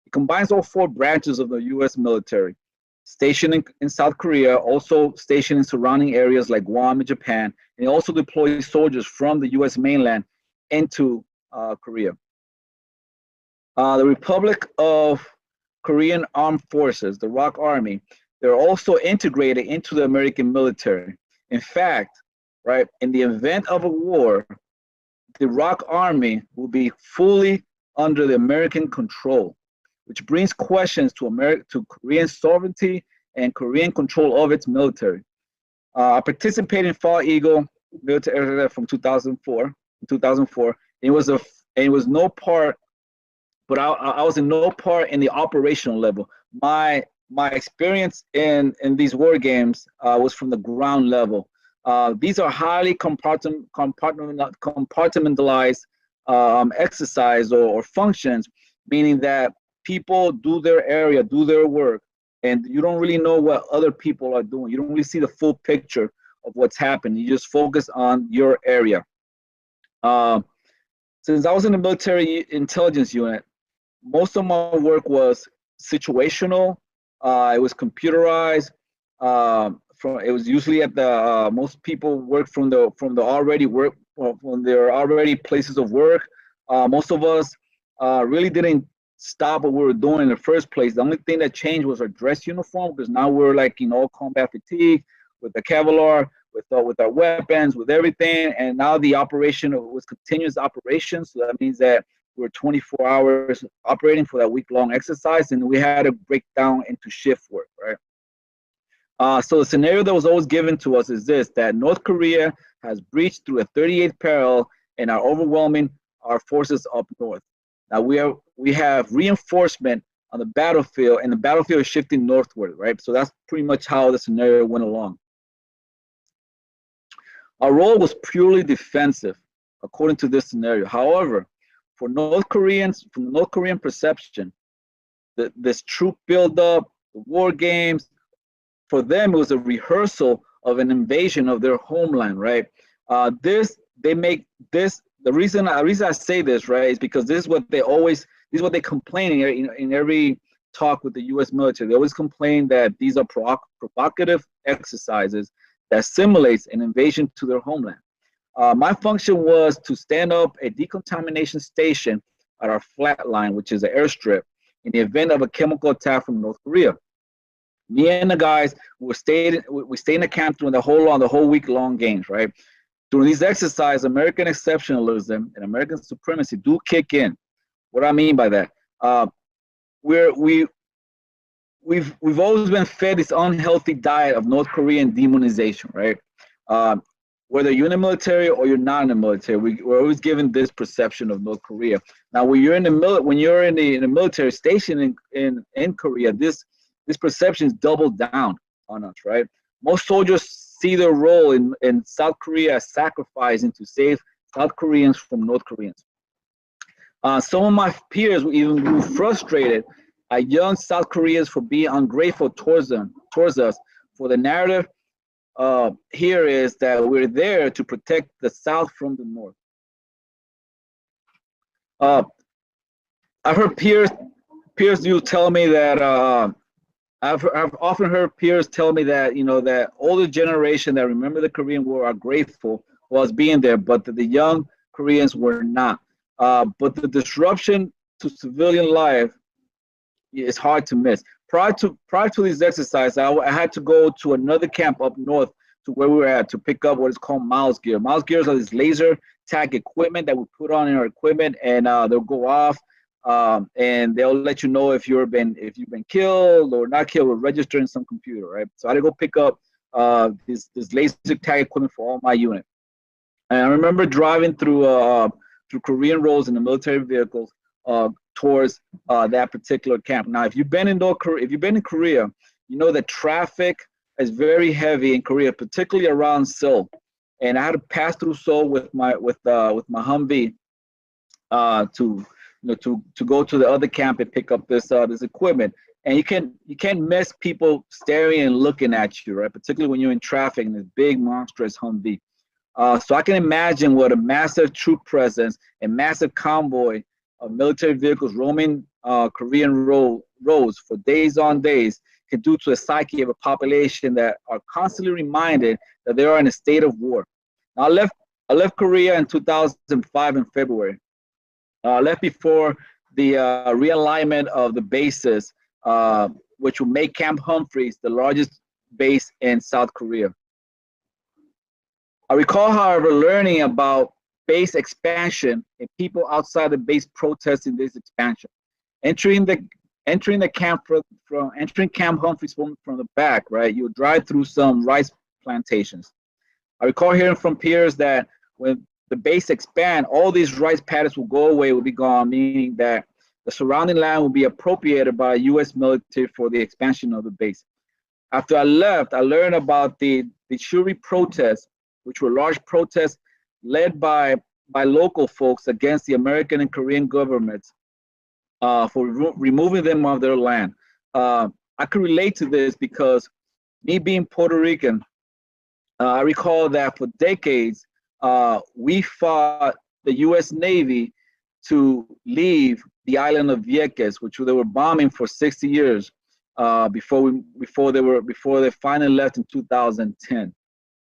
It combines all 4 branches of the U.S. military, stationed in South Korea, also stationed in surrounding areas like Guam and Japan, and it also deploys soldiers from the U.S. mainland into Korea. The Republic of Korean Armed Forces, the ROK Army, they're also integrated into the American military. In fact, right, in the event of a war, the ROK Army will be fully under the American control, which brings questions to Korean sovereignty and Korean control of its military. I participated in Fall Eagle military from 2004. It was no part, but I was in no part in the operational level. My experience in these war games was from the ground level. These are highly compartmentalized exercise or functions, meaning that people do their area, do their work, and you don't really know what other people are doing. You don't really see the full picture of what's happening. You just focus on your area. Since I was in the military intelligence unit, most of my work was situational. It was computerized. It was usually at the most people work from the already work from their already places of work. Most of us really didn't stop what we were doing in the first place. The only thing that changed was our dress uniform, because now we're like combat fatigue with the Kevlar, with our weapons, with everything, and now the operation was continuous operation. So that means that we're 24 hours operating for that week-long exercise, and we had to break down into shift work, right? So the scenario that was always given to us is this: that North Korea has breached through a 38th parallel and are overwhelming our forces up north. Now we have reinforcement on the battlefield, and the battlefield is shifting northward, right? So that's pretty much how the scenario went along. Our role was purely defensive, according to this scenario. However, from the North Korean perception, this troop buildup, the war games, for them it was a rehearsal of an invasion of their homeland, right? The reason I say this, right, is because this is what they complain in every talk with the U.S. military. They always complain that these are provocative exercises that simulates an invasion to their homeland. My function was to stand up a decontamination station at our flat line, which is an airstrip, in the event of a chemical attack from North Korea. Me and the guys we stayed in the camp during the whole week-long games, right? During these exercises, American exceptionalism and American supremacy do kick in. What I mean by that, we've always been fed this unhealthy diet of North Korean demonization, right? Whether you're in the military or you're not in the military, we're always given this perception of North Korea. Now, when you're in the military station in Korea, this perception is doubled down on us, right? Most soldiers see their role in South Korea as sacrificing to save South Koreans from North Koreans. Some of my peers even grew frustrated at young South Koreans for being ungrateful towards us. For the narrative here is that we're there to protect the South from the North. I've heard peers tell me that I've often heard peers tell me that that older generation that remember the Korean War are grateful for us being there, but the young Koreans were not. But the disruption to civilian life is hard to miss. Prior to these exercises, I had to go to another camp up north to where we were at to pick up what is called mouse gear. Mouse gears are this laser tag equipment that we put on in our equipment, and they'll go off. And they'll let you know if you've been killed or not killed, or register in some computer, right? So I had to go pick up this laser tag equipment for all my unit. And I remember driving through Korean roads in the military vehicles towards that particular camp. Now, if you've been in Korea, you know that traffic is very heavy in Korea, particularly around Seoul. And I had to pass through Seoul with my Humvee to go to the other camp and pick up this equipment. And you can't miss people staring and looking at you, right? Particularly when you're in traffic in this big monstrous Humvee. So I can imagine what a massive troop presence and massive convoy of military vehicles roaming Korean roads for days on days can do to the psyche of a population that are constantly reminded that they are in a state of war. Now, I left Korea in 2005 in February. I left before the realignment of the bases, which will make Camp Humphreys the largest base in South Korea. I recall, however, learning about base expansion and people outside the base protesting this expansion. Entering Camp Humphreys from the back, right? You drive through some rice plantations. I recall hearing from peers that when the base expand, all these rice paddies will go away, will be gone, meaning that the surrounding land will be appropriated by U.S. military for the expansion of the base. After I left, I learned about the Shuri protests, which were large protests led by local folks against the American and Korean governments for removing them off their land. I can relate to this because me being Puerto Rican, I recall that for decades, we fought the U.S. Navy to leave the island of Vieques, which they were bombing for 60 years before they finally left in 2010.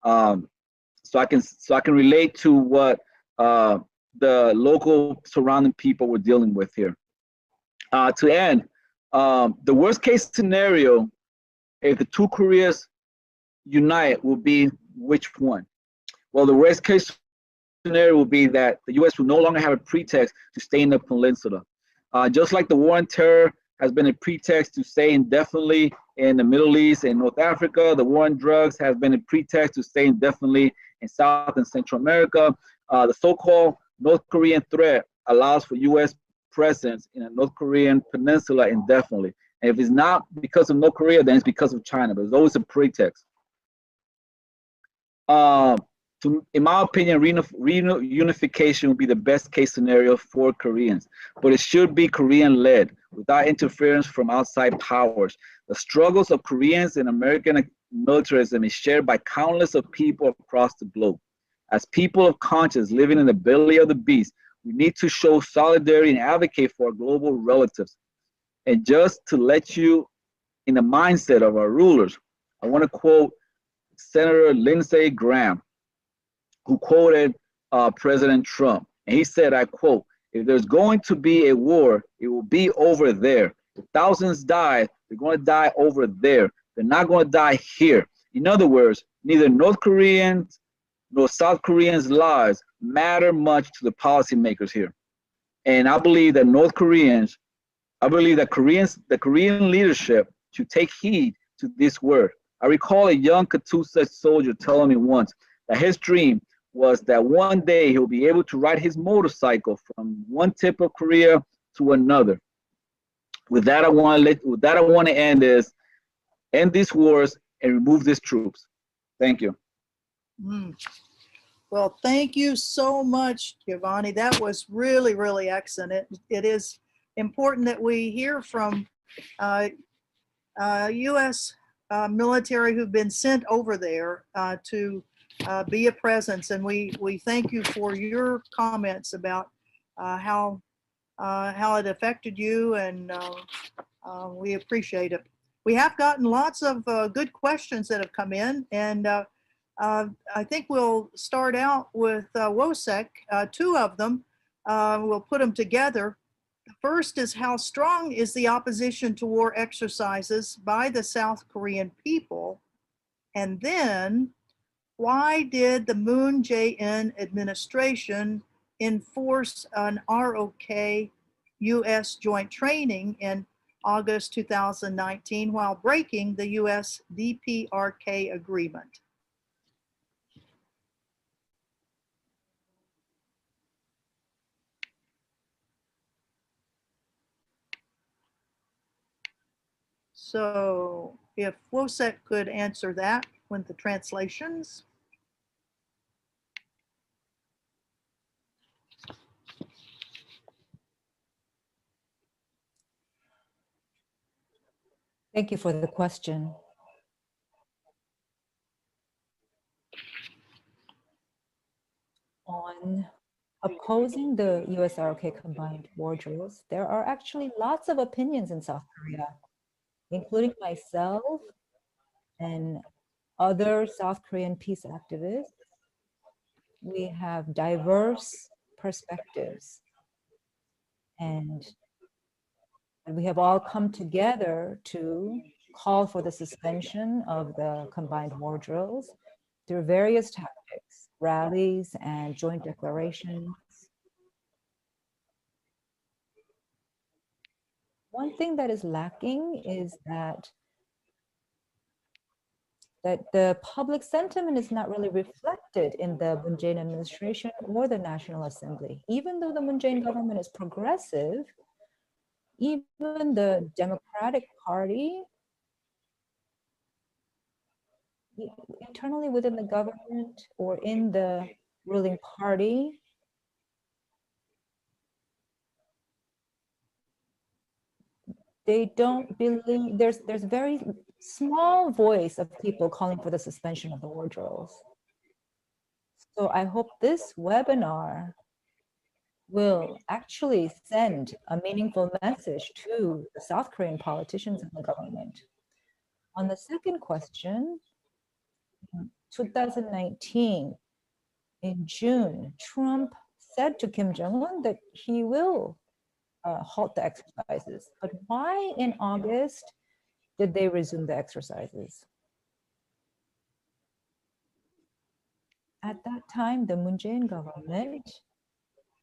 So I can relate to what the local surrounding people were dealing with here. To end, the worst case scenario, if the two Koreas unite, will be which one? Well, the worst case scenario will be that the U.S. will no longer have a pretext to stay in the peninsula. Just like the war on terror has been a pretext to stay indefinitely in the Middle East and North Africa, the war on drugs has been a pretext to stay indefinitely in South and Central America. The so-called North Korean threat allows for U.S. presence in the North Korean peninsula indefinitely. And if it's not because of North Korea, then it's because of China, but it's always a pretext. In my opinion, reunification would be the best case scenario for Koreans, but it should be Korean-led without interference from outside powers. The struggles of Koreans and American militarism is shared by countless of people across the globe. As people of conscience living in the belly of the beast, we need to show solidarity and advocate for our global relatives. And just to let you in the mindset of our rulers, I want to quote Senator Lindsey Graham, who quoted President Trump. And he said, I quote, "If there's going to be a war, it will be over there. If thousands die, they're going to die over there. They're not going to die here." In other words, neither North Koreans nor South Koreans' lives matter much to the policymakers here. And I believe that the Korean leadership should take heed to this word. I recall a young Katusa soldier telling me once that his dream was that one day he'll be able to ride his motorcycle from one tip of Korea to another. With that, I want to end these wars and remove these troops. Thank you. Well, thank you so much, Jovanni. That was really, really excellent. It is important that we hear from U.S. Military who've been sent over there to be a presence, and we thank you for your comments about how it affected you, and we appreciate it. We have gotten lots of good questions that have come in, and I think we'll start out with Wooksik, two of them. We'll put them together. The first is, how strong is the opposition to war exercises by the South Korean people? And then, why did the Moon Jae-in administration enforce an ROK US joint training in August 2019 while breaking the US DPRK agreement? So if Wooksik could answer that with the translations. Thank you for the question. On opposing the US-ROK combined war drills, there are actually lots of opinions in South Korea, including myself and other South Korean peace activists. We have diverse perspectives, and we have all come together to call for the suspension of the combined war drills through various tactics, rallies, and joint declarations. One thing that is lacking is that the public sentiment is not really reflected in the Moon Jae-in administration or the National Assembly. Even though the Moon Jae-in government is progressive, even the Democratic Party, internally within the government or in the ruling party, they don't believe, there's very small voice of people calling for the suspension of the war drills. So I hope this webinar will actually send a meaningful message to the South Korean politicians and the government. On the second question, 2019, in June, Trump said to Kim Jong-un that he will halt the exercises. But why in August did they resume the exercises? At that time, the Moon Jae-in government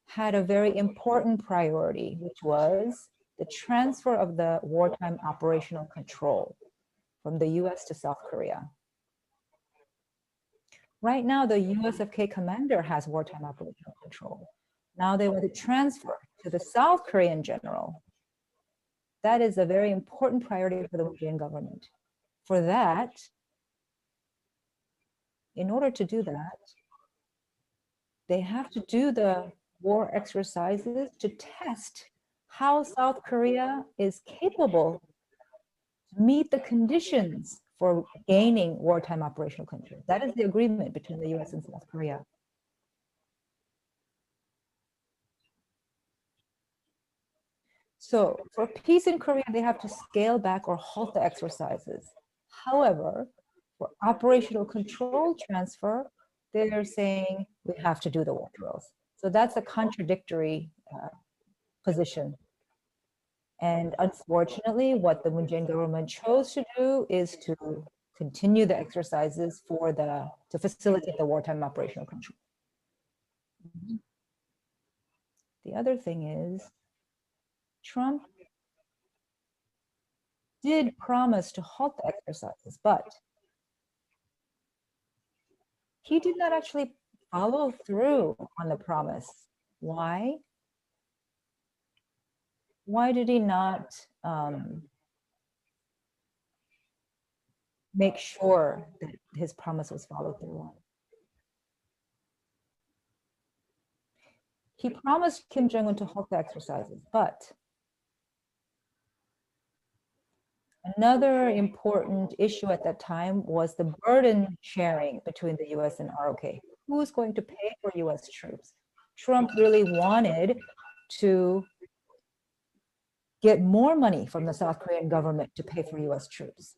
had a very important priority, which was the transfer of the wartime operational control from the US to South Korea. Right now, the US-ROK commander has wartime operational control. Now they want to transfer to the South Korean general. That is a very important priority for the Moon Jae-in government. For that, in order to do that, they have to do the war exercises to test how South Korea is capable to meet the conditions for gaining wartime operational control. That is the agreement between the US and South Korea. So for peace in Korea, they have to scale back or halt the exercises. However, for operational control transfer, they're saying we have to do the war drills. So that's a contradictory position. And unfortunately, what the Moon Jae-in government chose to do is to continue the exercises to facilitate the wartime operational control. The other thing is, Trump did promise to halt the exercises, but he did not actually follow through on the promise. Why? Why did he not make sure that his promise was followed through on? He promised Kim Jong-un to halt the exercises, but another important issue at that time was the burden sharing between the US and ROK. Who is going to pay for US troops? Trump really wanted to get more money from the South Korean government to pay for US troops.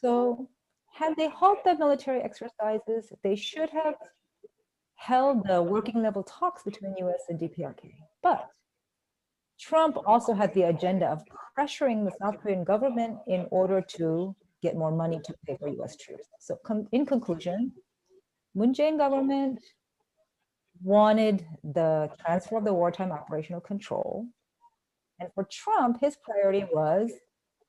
So had they halted the military exercises, they should have held the working level talks between US and DPRK. But Trump also had the agenda of pressuring the South Korean government in order to get more money to pay for US troops. So in conclusion, Moon Jae-in government wanted the transfer of the wartime operational control. And for Trump, his priority was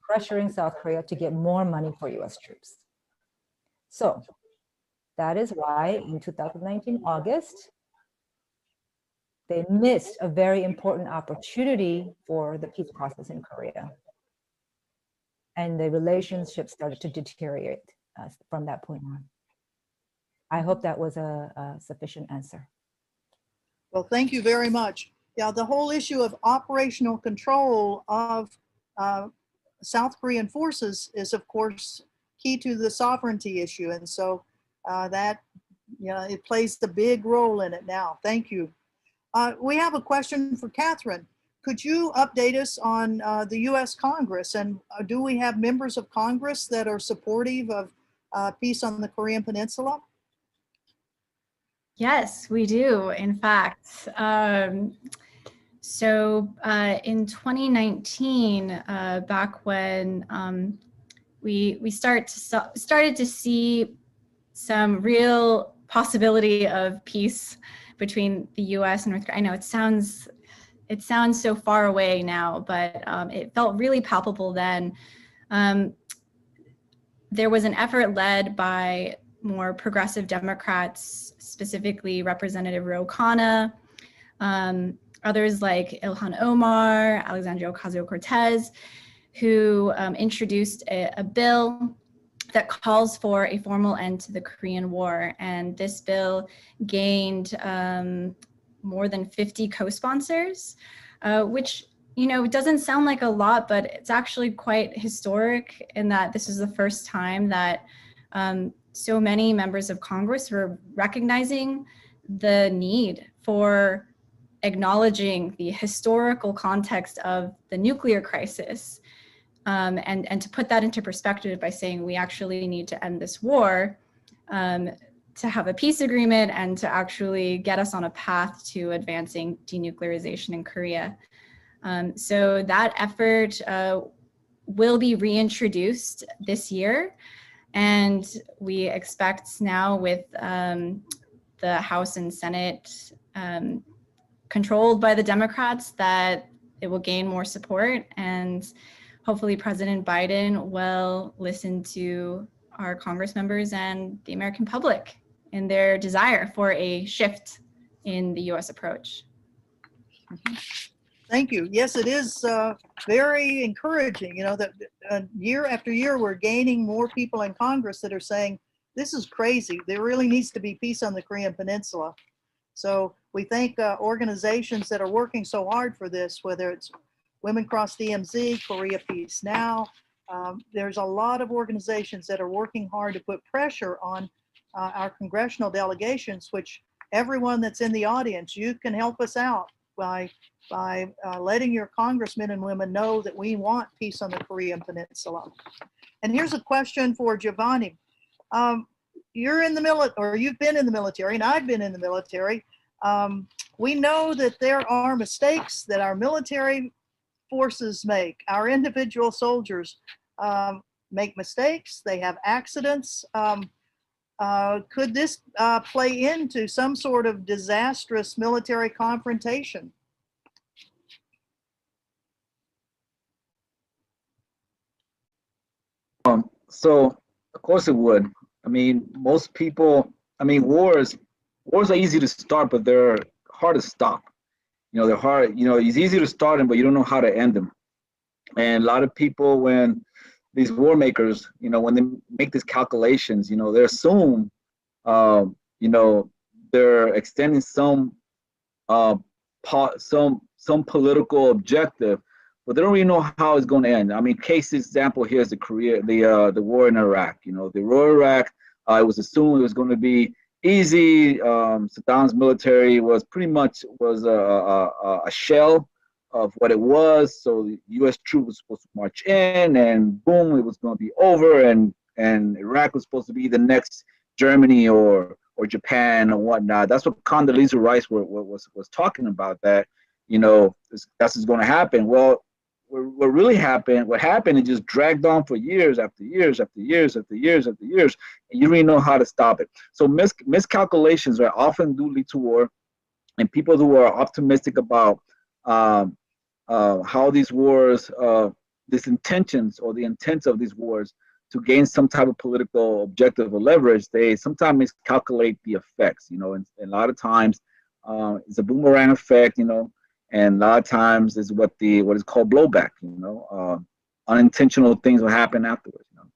pressuring South Korea to get more money for US troops. So that is why in 2019, August, they missed a very important opportunity for the peace process in Korea. And the relationship started to deteriorate from that point on. I hope that was a sufficient answer. Well, thank you very much. Yeah, the whole issue of operational control of South Korean forces is, of course, key to the sovereignty issue. And so that, it plays the big role in it now. Thank you. We have a question for Catherine. Could you update us on the US Congress, and do we have members of Congress that are supportive of peace on the Korean Peninsula? Yes, we do, in fact. So in 2019, back when we started to see some real possibility of peace between the US and North Korea. I know it sounds so far away now, but it felt really palpable then. There was an effort led by more progressive Democrats, specifically Representative Ro Khanna, others like Ilhan Omar, Alexandria Ocasio-Cortez, who introduced a bill that calls for a formal end to the Korean War. And this bill gained more than 50 co-sponsors, which, you know, it doesn't sound like a lot, but it's actually quite historic in that this is the first time that so many members of Congress were recognizing the need for acknowledging the historical context of the nuclear crisis, and to put that into perspective by saying we actually need to end this war, to have a peace agreement and to actually get us on a path to advancing denuclearization in Korea. So that effort will be reintroduced this year. And we expect now with the House and Senate controlled by the Democrats that it will gain more support, and hopefully President Biden will listen to our Congress members and the American public in their desire for a shift in the US approach. Thank you. Yes, it is very encouraging, you know, that year after year, we're gaining more people in Congress that are saying, this is crazy. There really needs to be peace on the Korean Peninsula. So we thank organizations that are working so hard for this, whether it's Women Cross DMZ, Korea Peace Now. There's a lot of organizations that are working hard to put pressure on our congressional delegations, which everyone that's in the audience, you can help us out by letting your congressmen and women know that we want peace on the Korean Peninsula. And here's a question for Jovanni. You're in the military, or you've been in the military, and I've been in the military. We know that there are mistakes that our military forces make. Our individual soldiers make mistakes. They have accidents. Could this play into some sort of disastrous military confrontation? So of course it would. I mean, most people, I mean, wars are easy to start, but they're hard to stop. You know, they're hard, you know, it's easy to start them, but you don't know how to end them. And a lot of people, when these war makers, you know, when they make these calculations, you know, they assume, you know, they're extending some political objective, but they don't really know how it's going to end. I mean, case example here is the war in Iraq. You know, the war in Iraq, it was assumed it was going to be easy. Saddam's military was pretty much a shell of what it was. So the U.S. troops were supposed to march in, and boom, it was going to be over, and Iraq was supposed to be the next Germany or Japan or whatnot. That's what Condoleezza Rice was talking about, that, you know, that's what's going to happen. Well, what really happened, it just dragged on for years after years after years after years after years, and you don't really know how to stop it. So miscalculations are often do lead to war, and people who are optimistic about how these wars, these intentions or the intents of these wars to gain some type of political objective or leverage, they sometimes miscalculate the effects, you know, and a lot of times it's a boomerang effect, you know, and a lot of times is what is called blowback, you know, unintentional things will happen afterwards, you know.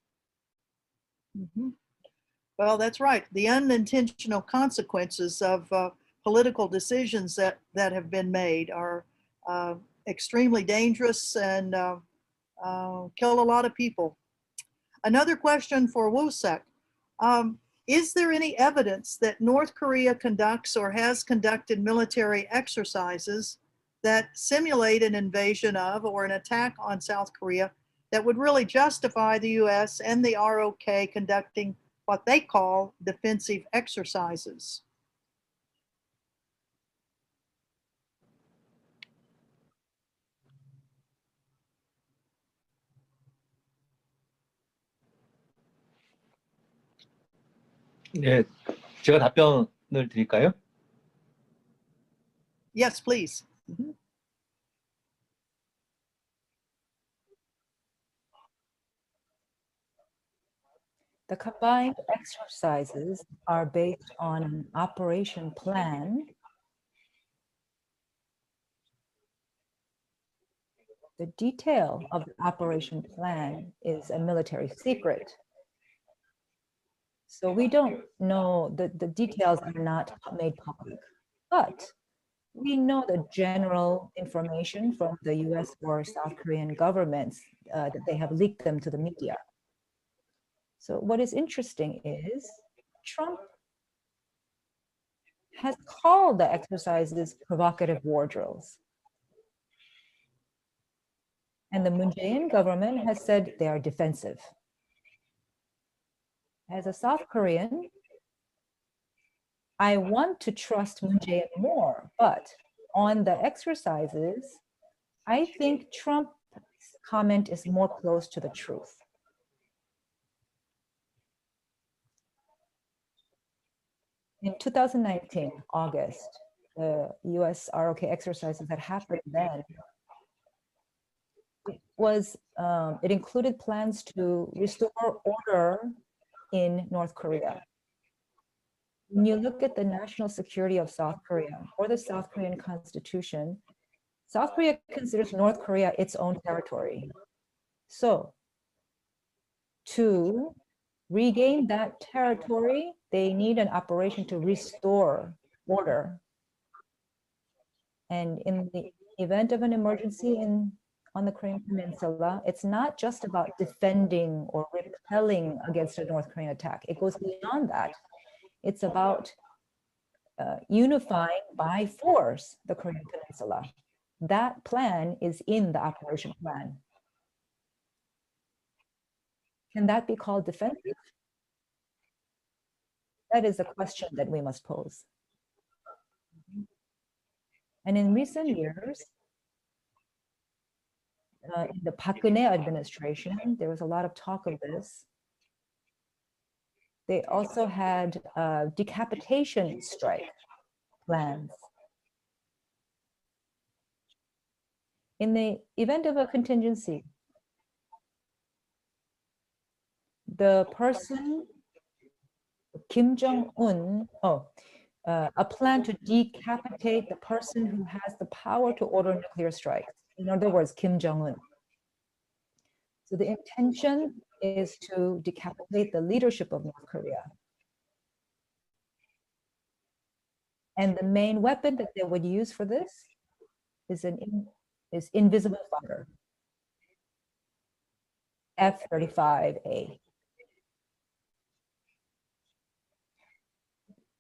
Mm-hmm. Well, that's right. The unintentional consequences of political decisions that have been made are extremely dangerous and kill a lot of people. Another question for Wooksik. Is there any evidence that North Korea conducts or has conducted military exercises that simulate an invasion of or an attack on South Korea that would really justify the US and the ROK conducting what they call defensive exercises? 네, 제가 답변을 드릴까요? Yes, please. Mm-hmm. The combined exercises are based on an operation plan. The detail of the operation plan is a military secret. So we don't know, the details are not made public, but we know the general information from the US or South Korean governments that they have leaked them to the media. So what is interesting is Trump has called the exercises provocative war drills. And the Moon Jae-in government has said they are defensive. As a South Korean, I want to trust Moon Jae-in more, but on the exercises, I think Trump's comment is more close to the truth. In 2019, August, the US-ROK exercises that happened then, it included plans to restore order in North Korea. When you look at the national security of South Korea or the South Korean constitution, South Korea considers North Korea its own territory. So to regain that territory, they need an operation to restore order. And in the event of an emergency on the Korean Peninsula, it's not just about defending or repelling against a North Korean attack. It goes beyond that. It's about unifying by force the Korean Peninsula. That plan is in the operation plan. Can that be called defensive? That is a question that we must pose. And in recent years, in the Park Geun-hye administration, there was a lot of talk of this. They also had decapitation strike plans. In the event of a contingency, the person, Kim Jong-un, a plan to decapitate the person who has the power to order nuclear strikes. In other words, Kim Jong-un. So the intention is to decapitate the leadership of North Korea. And the main weapon that they would use for this is invisible fire, F-35A.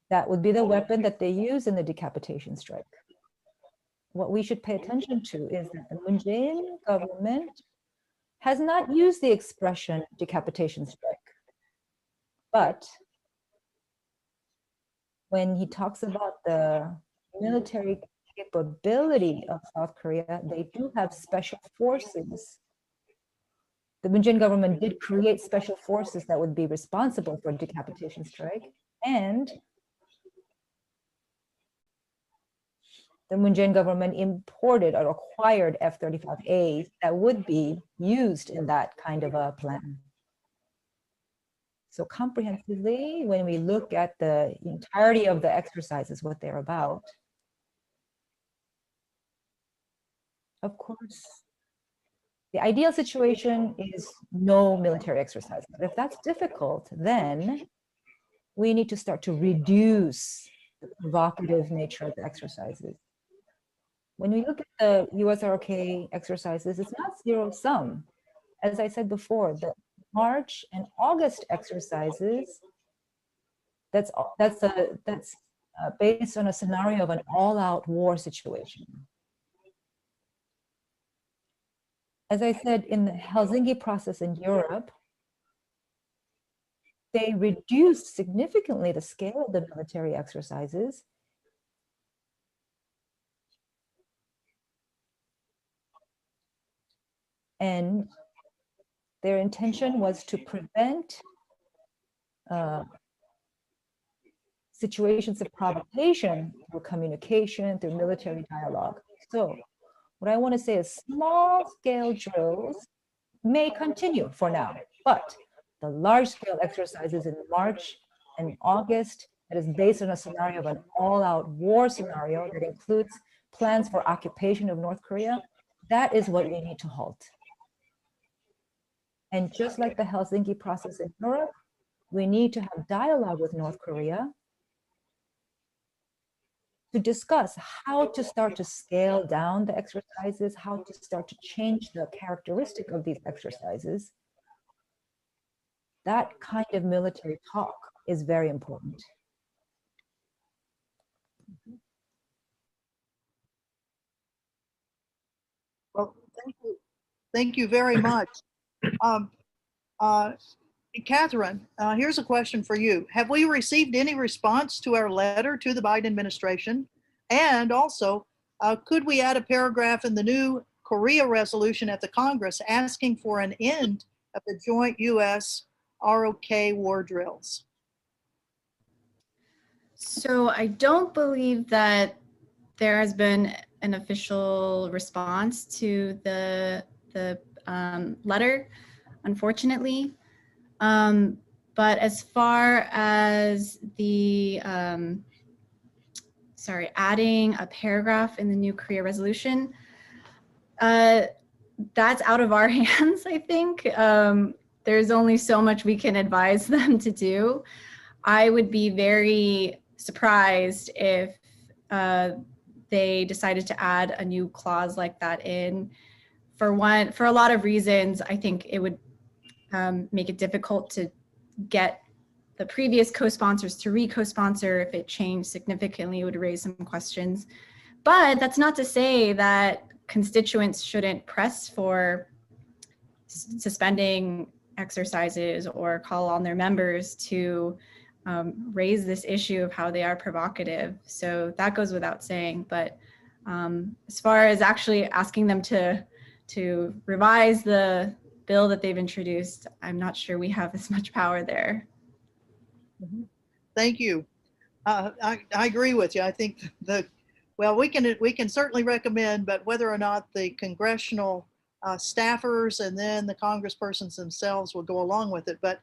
That would be the weapon that they use in the decapitation strike. What we should pay attention to is that the Moon Jae-in government has not used the expression decapitation strike. But when he talks about the military capability of South Korea, they do have special forces. The Moon Jae-in government did create special forces that would be responsible for decapitation strike, and the Moon Jae-in government imported or acquired F-35As that would be used in that kind of a plan. So comprehensively, when we look at the entirety of the exercises, what they're about, of course, the ideal situation is no military exercise. But if that's difficult, then we need to start to reduce the provocative nature of the exercises. When we look at the US-ROK exercises, it's not zero-sum. As I said before, the March and August exercises, that's based on a scenario of an all-out war situation. As I said, in the Helsinki process in Europe, they reduced significantly the scale of the military exercises. And their intention was to prevent situations of provocation through communication, through military dialogue. So what I want to say is small-scale drills may continue for now, but the large-scale exercises in March and August that is based on a scenario of an all-out war scenario that includes plans for occupation of North Korea, that is what we need to halt. And just like the Helsinki process in Europe, We need to have dialogue with North Korea to discuss how to start to scale down the exercises, how to start to change the characteristic of these exercises. That kind of military talk is very important. Well, thank you very much. Catherine, here's a question for you. Have we received any response to our letter to the Biden administration? And also, could we add a paragraph in the new Korea resolution at the Congress asking for an end of the joint US-ROK war drills? So I don't believe that there has been an official response to the letter, unfortunately. But as far as the, adding a paragraph in the new Korea resolution, that's out of our hands, I think. There's only so much we can advise them to do. I would be very surprised if they decided to add a new clause like that in. For a lot of reasons, I think it would make it difficult to get the previous co-sponsors to re-co-sponsor. If it changed significantly, it would raise some questions. But that's not to say that constituents shouldn't press for suspending exercises or call on their members to raise this issue of how they are provocative. So that goes without saying. But as far as actually asking them to revise the bill that they've introduced, I'm not sure we have as much power there. Thank you. I agree with you. I think we can certainly recommend, but whether or not the congressional staffers and then the congresspersons themselves will go along with it, but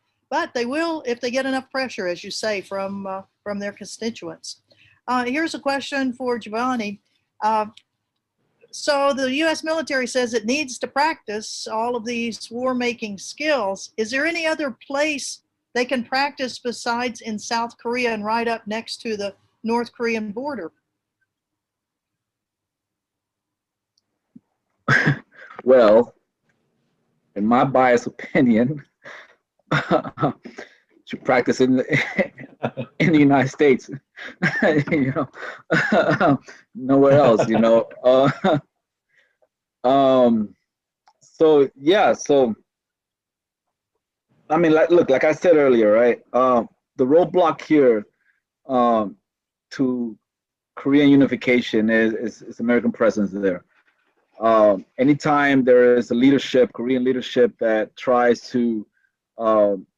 they will if they get enough pressure, as you say, from their constituents. Here's a question for Jovanni. So the U.S. military says it needs to practice all of these war-making skills. Is there any other place they can practice besides in South Korea and right up next to the North Korean border? Well, in my biased opinion, should practice in the United States, you know, nowhere else, you know. So yeah, so I mean, like I said earlier, right? The roadblock here to Korean unification is American presence there. Anytime there is a leadership, Korean leadership, that tries to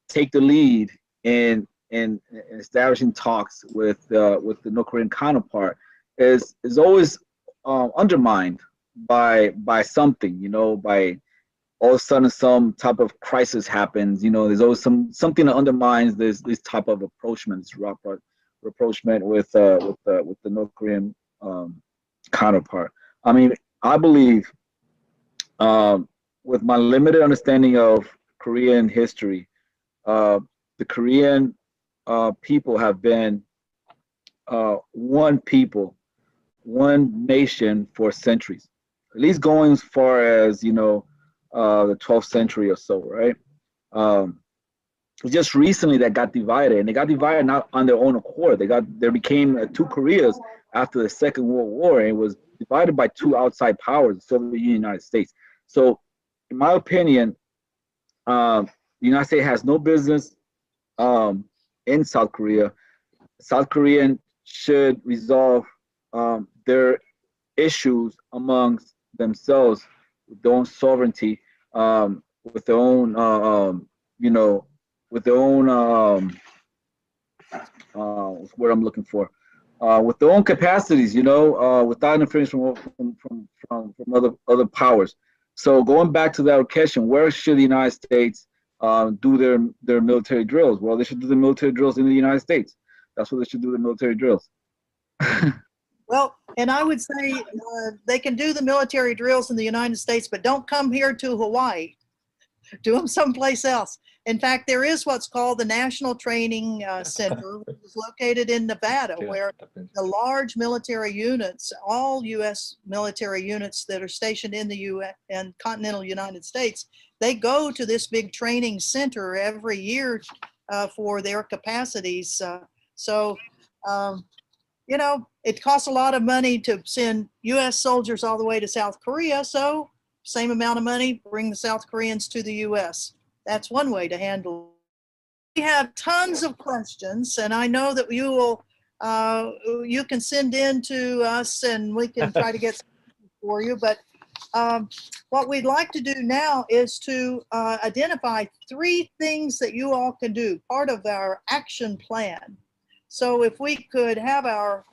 take the lead in establishing talks with the North Korean counterpart, is always undermined by something, you know, by all of a sudden some type of crisis happens, you know. There's always something that undermines this type of approachment, this rapprochement with the North Korean counterpart. I mean, I believe, with my limited understanding of Korean history, the Korean people have been one people, one nation for centuries, at least going as far as, you know, the 12th century or so, right? Just recently that got divided, and they got divided not on their own accord. There became two Koreas after the Second World War, and it was divided by two outside powers, the Soviet Union and the United States. So in my opinion, the United States has no business in South Korea. South Koreans should resolve their issues amongst themselves, with their own sovereignty, with their own, you know, with their own, what I'm looking for, with their own capacities, you know, without interference from other powers. So going back to that question, where should the United States do their military drills? Well, they should do the military drills in the United States. That's what they should do, the military drills. Well, and I would say they can do the military drills in the United States, but don't come here to Hawaii. Do them someplace else. In fact, there is what's called the National Training Center, which is located in Nevada, where the large military units, all U.S. military units that are stationed in the U.S. and continental United States, they go to this big training center every year for their capacities. You know, it costs a lot of money to send U.S. soldiers all the way to South Korea, so same amount of money, bring the South Koreans to the U.S. That's one way to handle it. We have tons of questions, and I know that you will, you can send in to us and we can try to get some for you, but what we'd like to do now is to identify 3 things that you all can do, part of our action plan. So if we could have our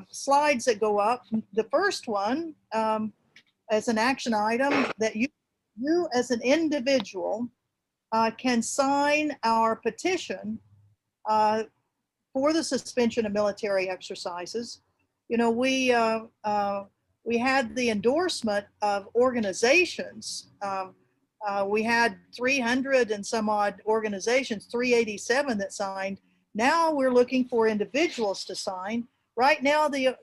slides that go up, the first one as an action item that you as an individual can sign our petition for the suspension of military exercises. You know, we had the endorsement of organizations. We had 300 and some odd organizations, 387 that signed. Now we're looking for individuals to sign. Right now, the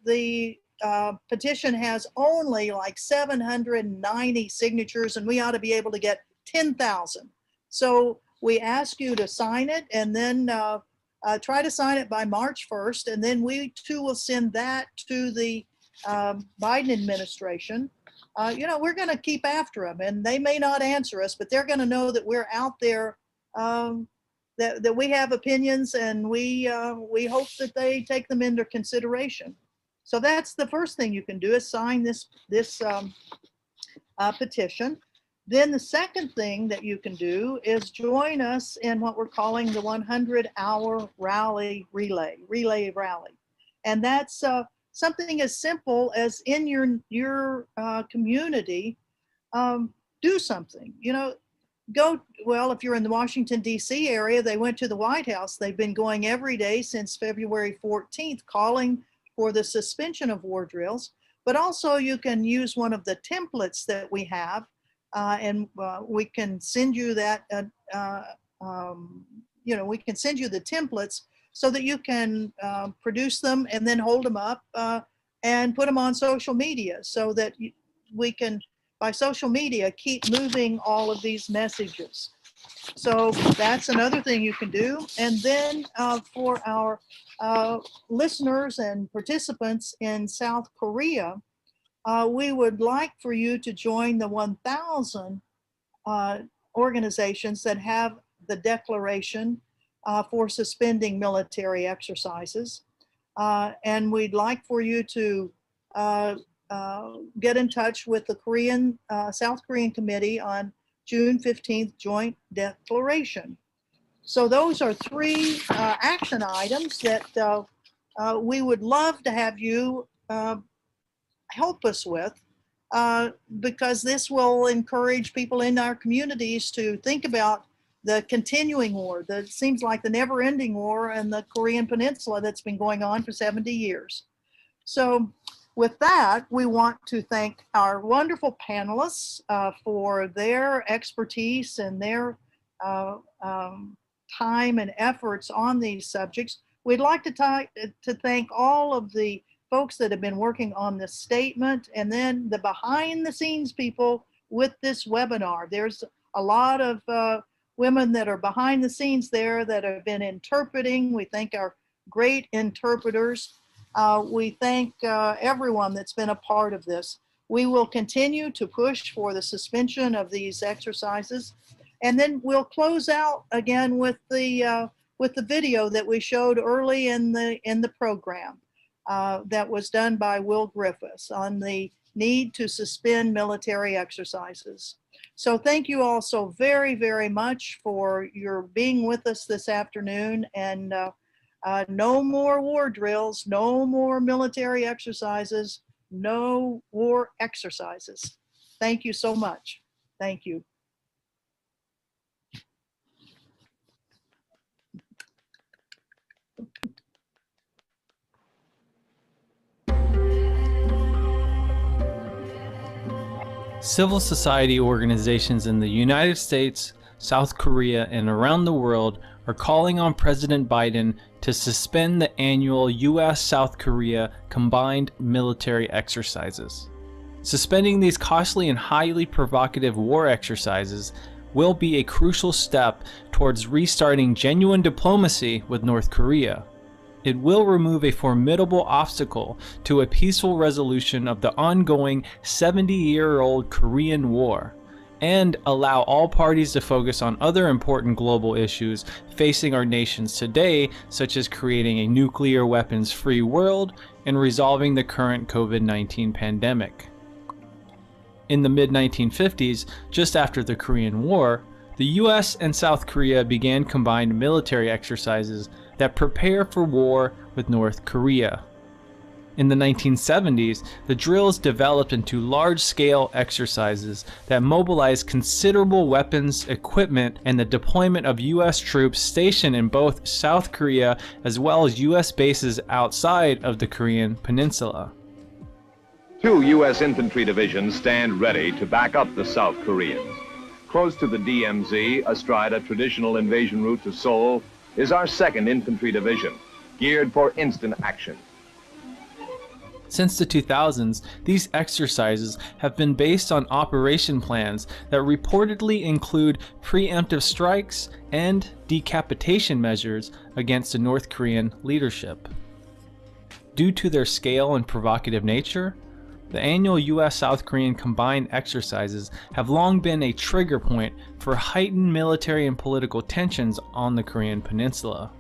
petition has only like 790 signatures, and we ought to be able to get 10,000. So we ask you to sign it, and then try to sign it by March 1st, and then we too will send that to the Biden administration. You know, we're going to keep after them, and they may not answer us, but they're going to know that we're out there, that we have opinions, and we hope that they take them into consideration. So that's the first thing you can do, is sign this petition. Then the second thing that you can do is join us in what we're calling the 100-hour rally relay rally. And that's something as simple as in your community, do something. You know, well, if you're in the Washington, D.C. area, they went to the White House. They've been going every day since February 14th, calling for the suspension of war drills. But also you can use one of the templates that we have, and we can send you that, you know, we can send you the templates so that you can produce them and then hold them up and put them on social media, so that we can, by social media, keep moving all of these messages. So that's another thing you can do. And then for our listeners and participants in South Korea, we would like for you to join the 1,000 organizations that have the declaration for suspending military exercises. And we'd like for you to get in touch with the South Korean Committee on June 15th Joint Declaration. So those are 3 action items that we would love to have you help us with, because this will encourage people in our communities to think about the continuing war that seems like the never-ending war in the Korean Peninsula that's been going on for 70 years. So with that, we want to thank our wonderful panelists for their expertise and their time and efforts on these subjects. We'd like to thank all of the folks that have been working on this statement, and then the behind the scenes people with this webinar. There's a lot of women that are behind the scenes there that have been interpreting. We thank our great interpreters. We thank everyone that's been a part of this. We will continue to push for the suspension of these exercises, and then we'll close out again with the video that we showed early in the program that was done by Will Griffiths on the need to suspend military exercises. So thank you all so very, very much for your being with us this afternoon, and no more war drills, no more military exercises, no war exercises. Thank you so much. Thank you. Civil society organizations in the United States, South Korea, and around the world are calling on President Biden to suspend the annual US-South Korea combined military exercises. Suspending these costly and highly provocative war exercises will be a crucial step towards restarting genuine diplomacy with North Korea. It will remove a formidable obstacle to a peaceful resolution of the ongoing 70-year-old Korean War, and allow all parties to focus on other important global issues facing our nations today, such as creating a nuclear weapons-free world and resolving the current COVID-19 pandemic. In the mid-1950s, just after the Korean War, the US and South Korea began combined military exercises that prepare for war with North Korea. In the 1970s, the drills developed into large-scale exercises that mobilized considerable weapons, equipment, and the deployment of US troops stationed in both South Korea as well as US bases outside of the Korean Peninsula. 2 U.S. infantry divisions stand ready to back up the South Koreans. Close to the DMZ, astride a traditional invasion route to Seoul, is our 2nd Infantry Division, geared for instant action. Since the 2000s, these exercises have been based on operation plans that reportedly include preemptive strikes and decapitation measures against the North Korean leadership. Due to their scale and provocative nature, the annual US-South Korean combined exercises have long been a trigger point for heightened military and political tensions on the Korean Peninsula.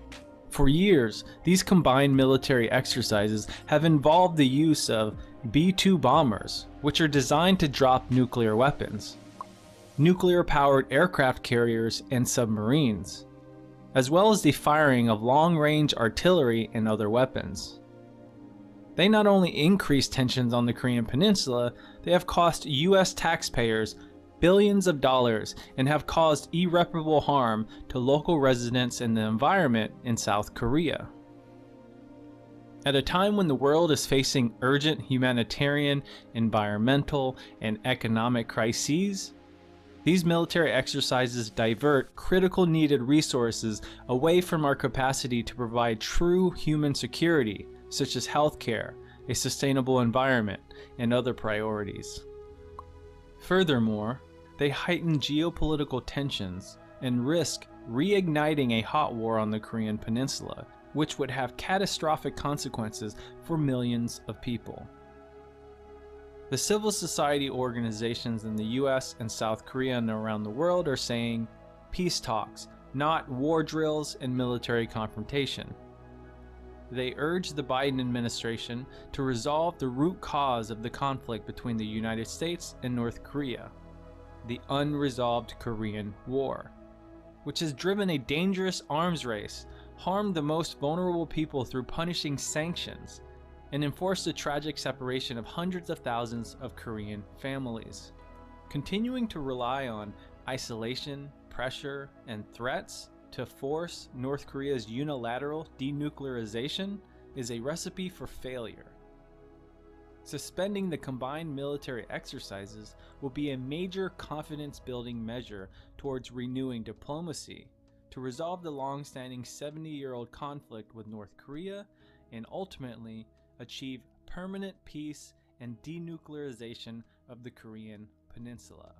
For years, these combined military exercises have involved the use of B-2 bombers, which are designed to drop nuclear weapons, nuclear-powered aircraft carriers and submarines, as well as the firing of long-range artillery and other weapons. They not only increase tensions on the Korean Peninsula, they have cost US taxpayers billions of dollars and have caused irreparable harm to local residents and the environment in South Korea. At a time when the world is facing urgent humanitarian, environmental, and economic crises, these military exercises divert critical needed resources away from our capacity to provide true human security, such as healthcare, a sustainable environment, and other priorities. Furthermore, they heighten geopolitical tensions and risk reigniting a hot war on the Korean Peninsula, which would have catastrophic consequences for millions of people. The civil society organizations in the US and South Korea and around the world are saying peace talks, not war drills and military confrontation. They urge the Biden administration to resolve the root cause of the conflict between the United States and North Korea, the unresolved Korean War, which has driven a dangerous arms race, harmed the most vulnerable people through punishing sanctions, and enforced the tragic separation of hundreds of thousands of Korean families. Continuing to rely on isolation, pressure, and threats to force North Korea's unilateral denuclearization is a recipe for failure. Suspending the combined military exercises will be a major confidence-building measure towards renewing diplomacy to resolve the long-standing 70-year-old conflict with North Korea and ultimately achieve permanent peace and denuclearization of the Korean Peninsula.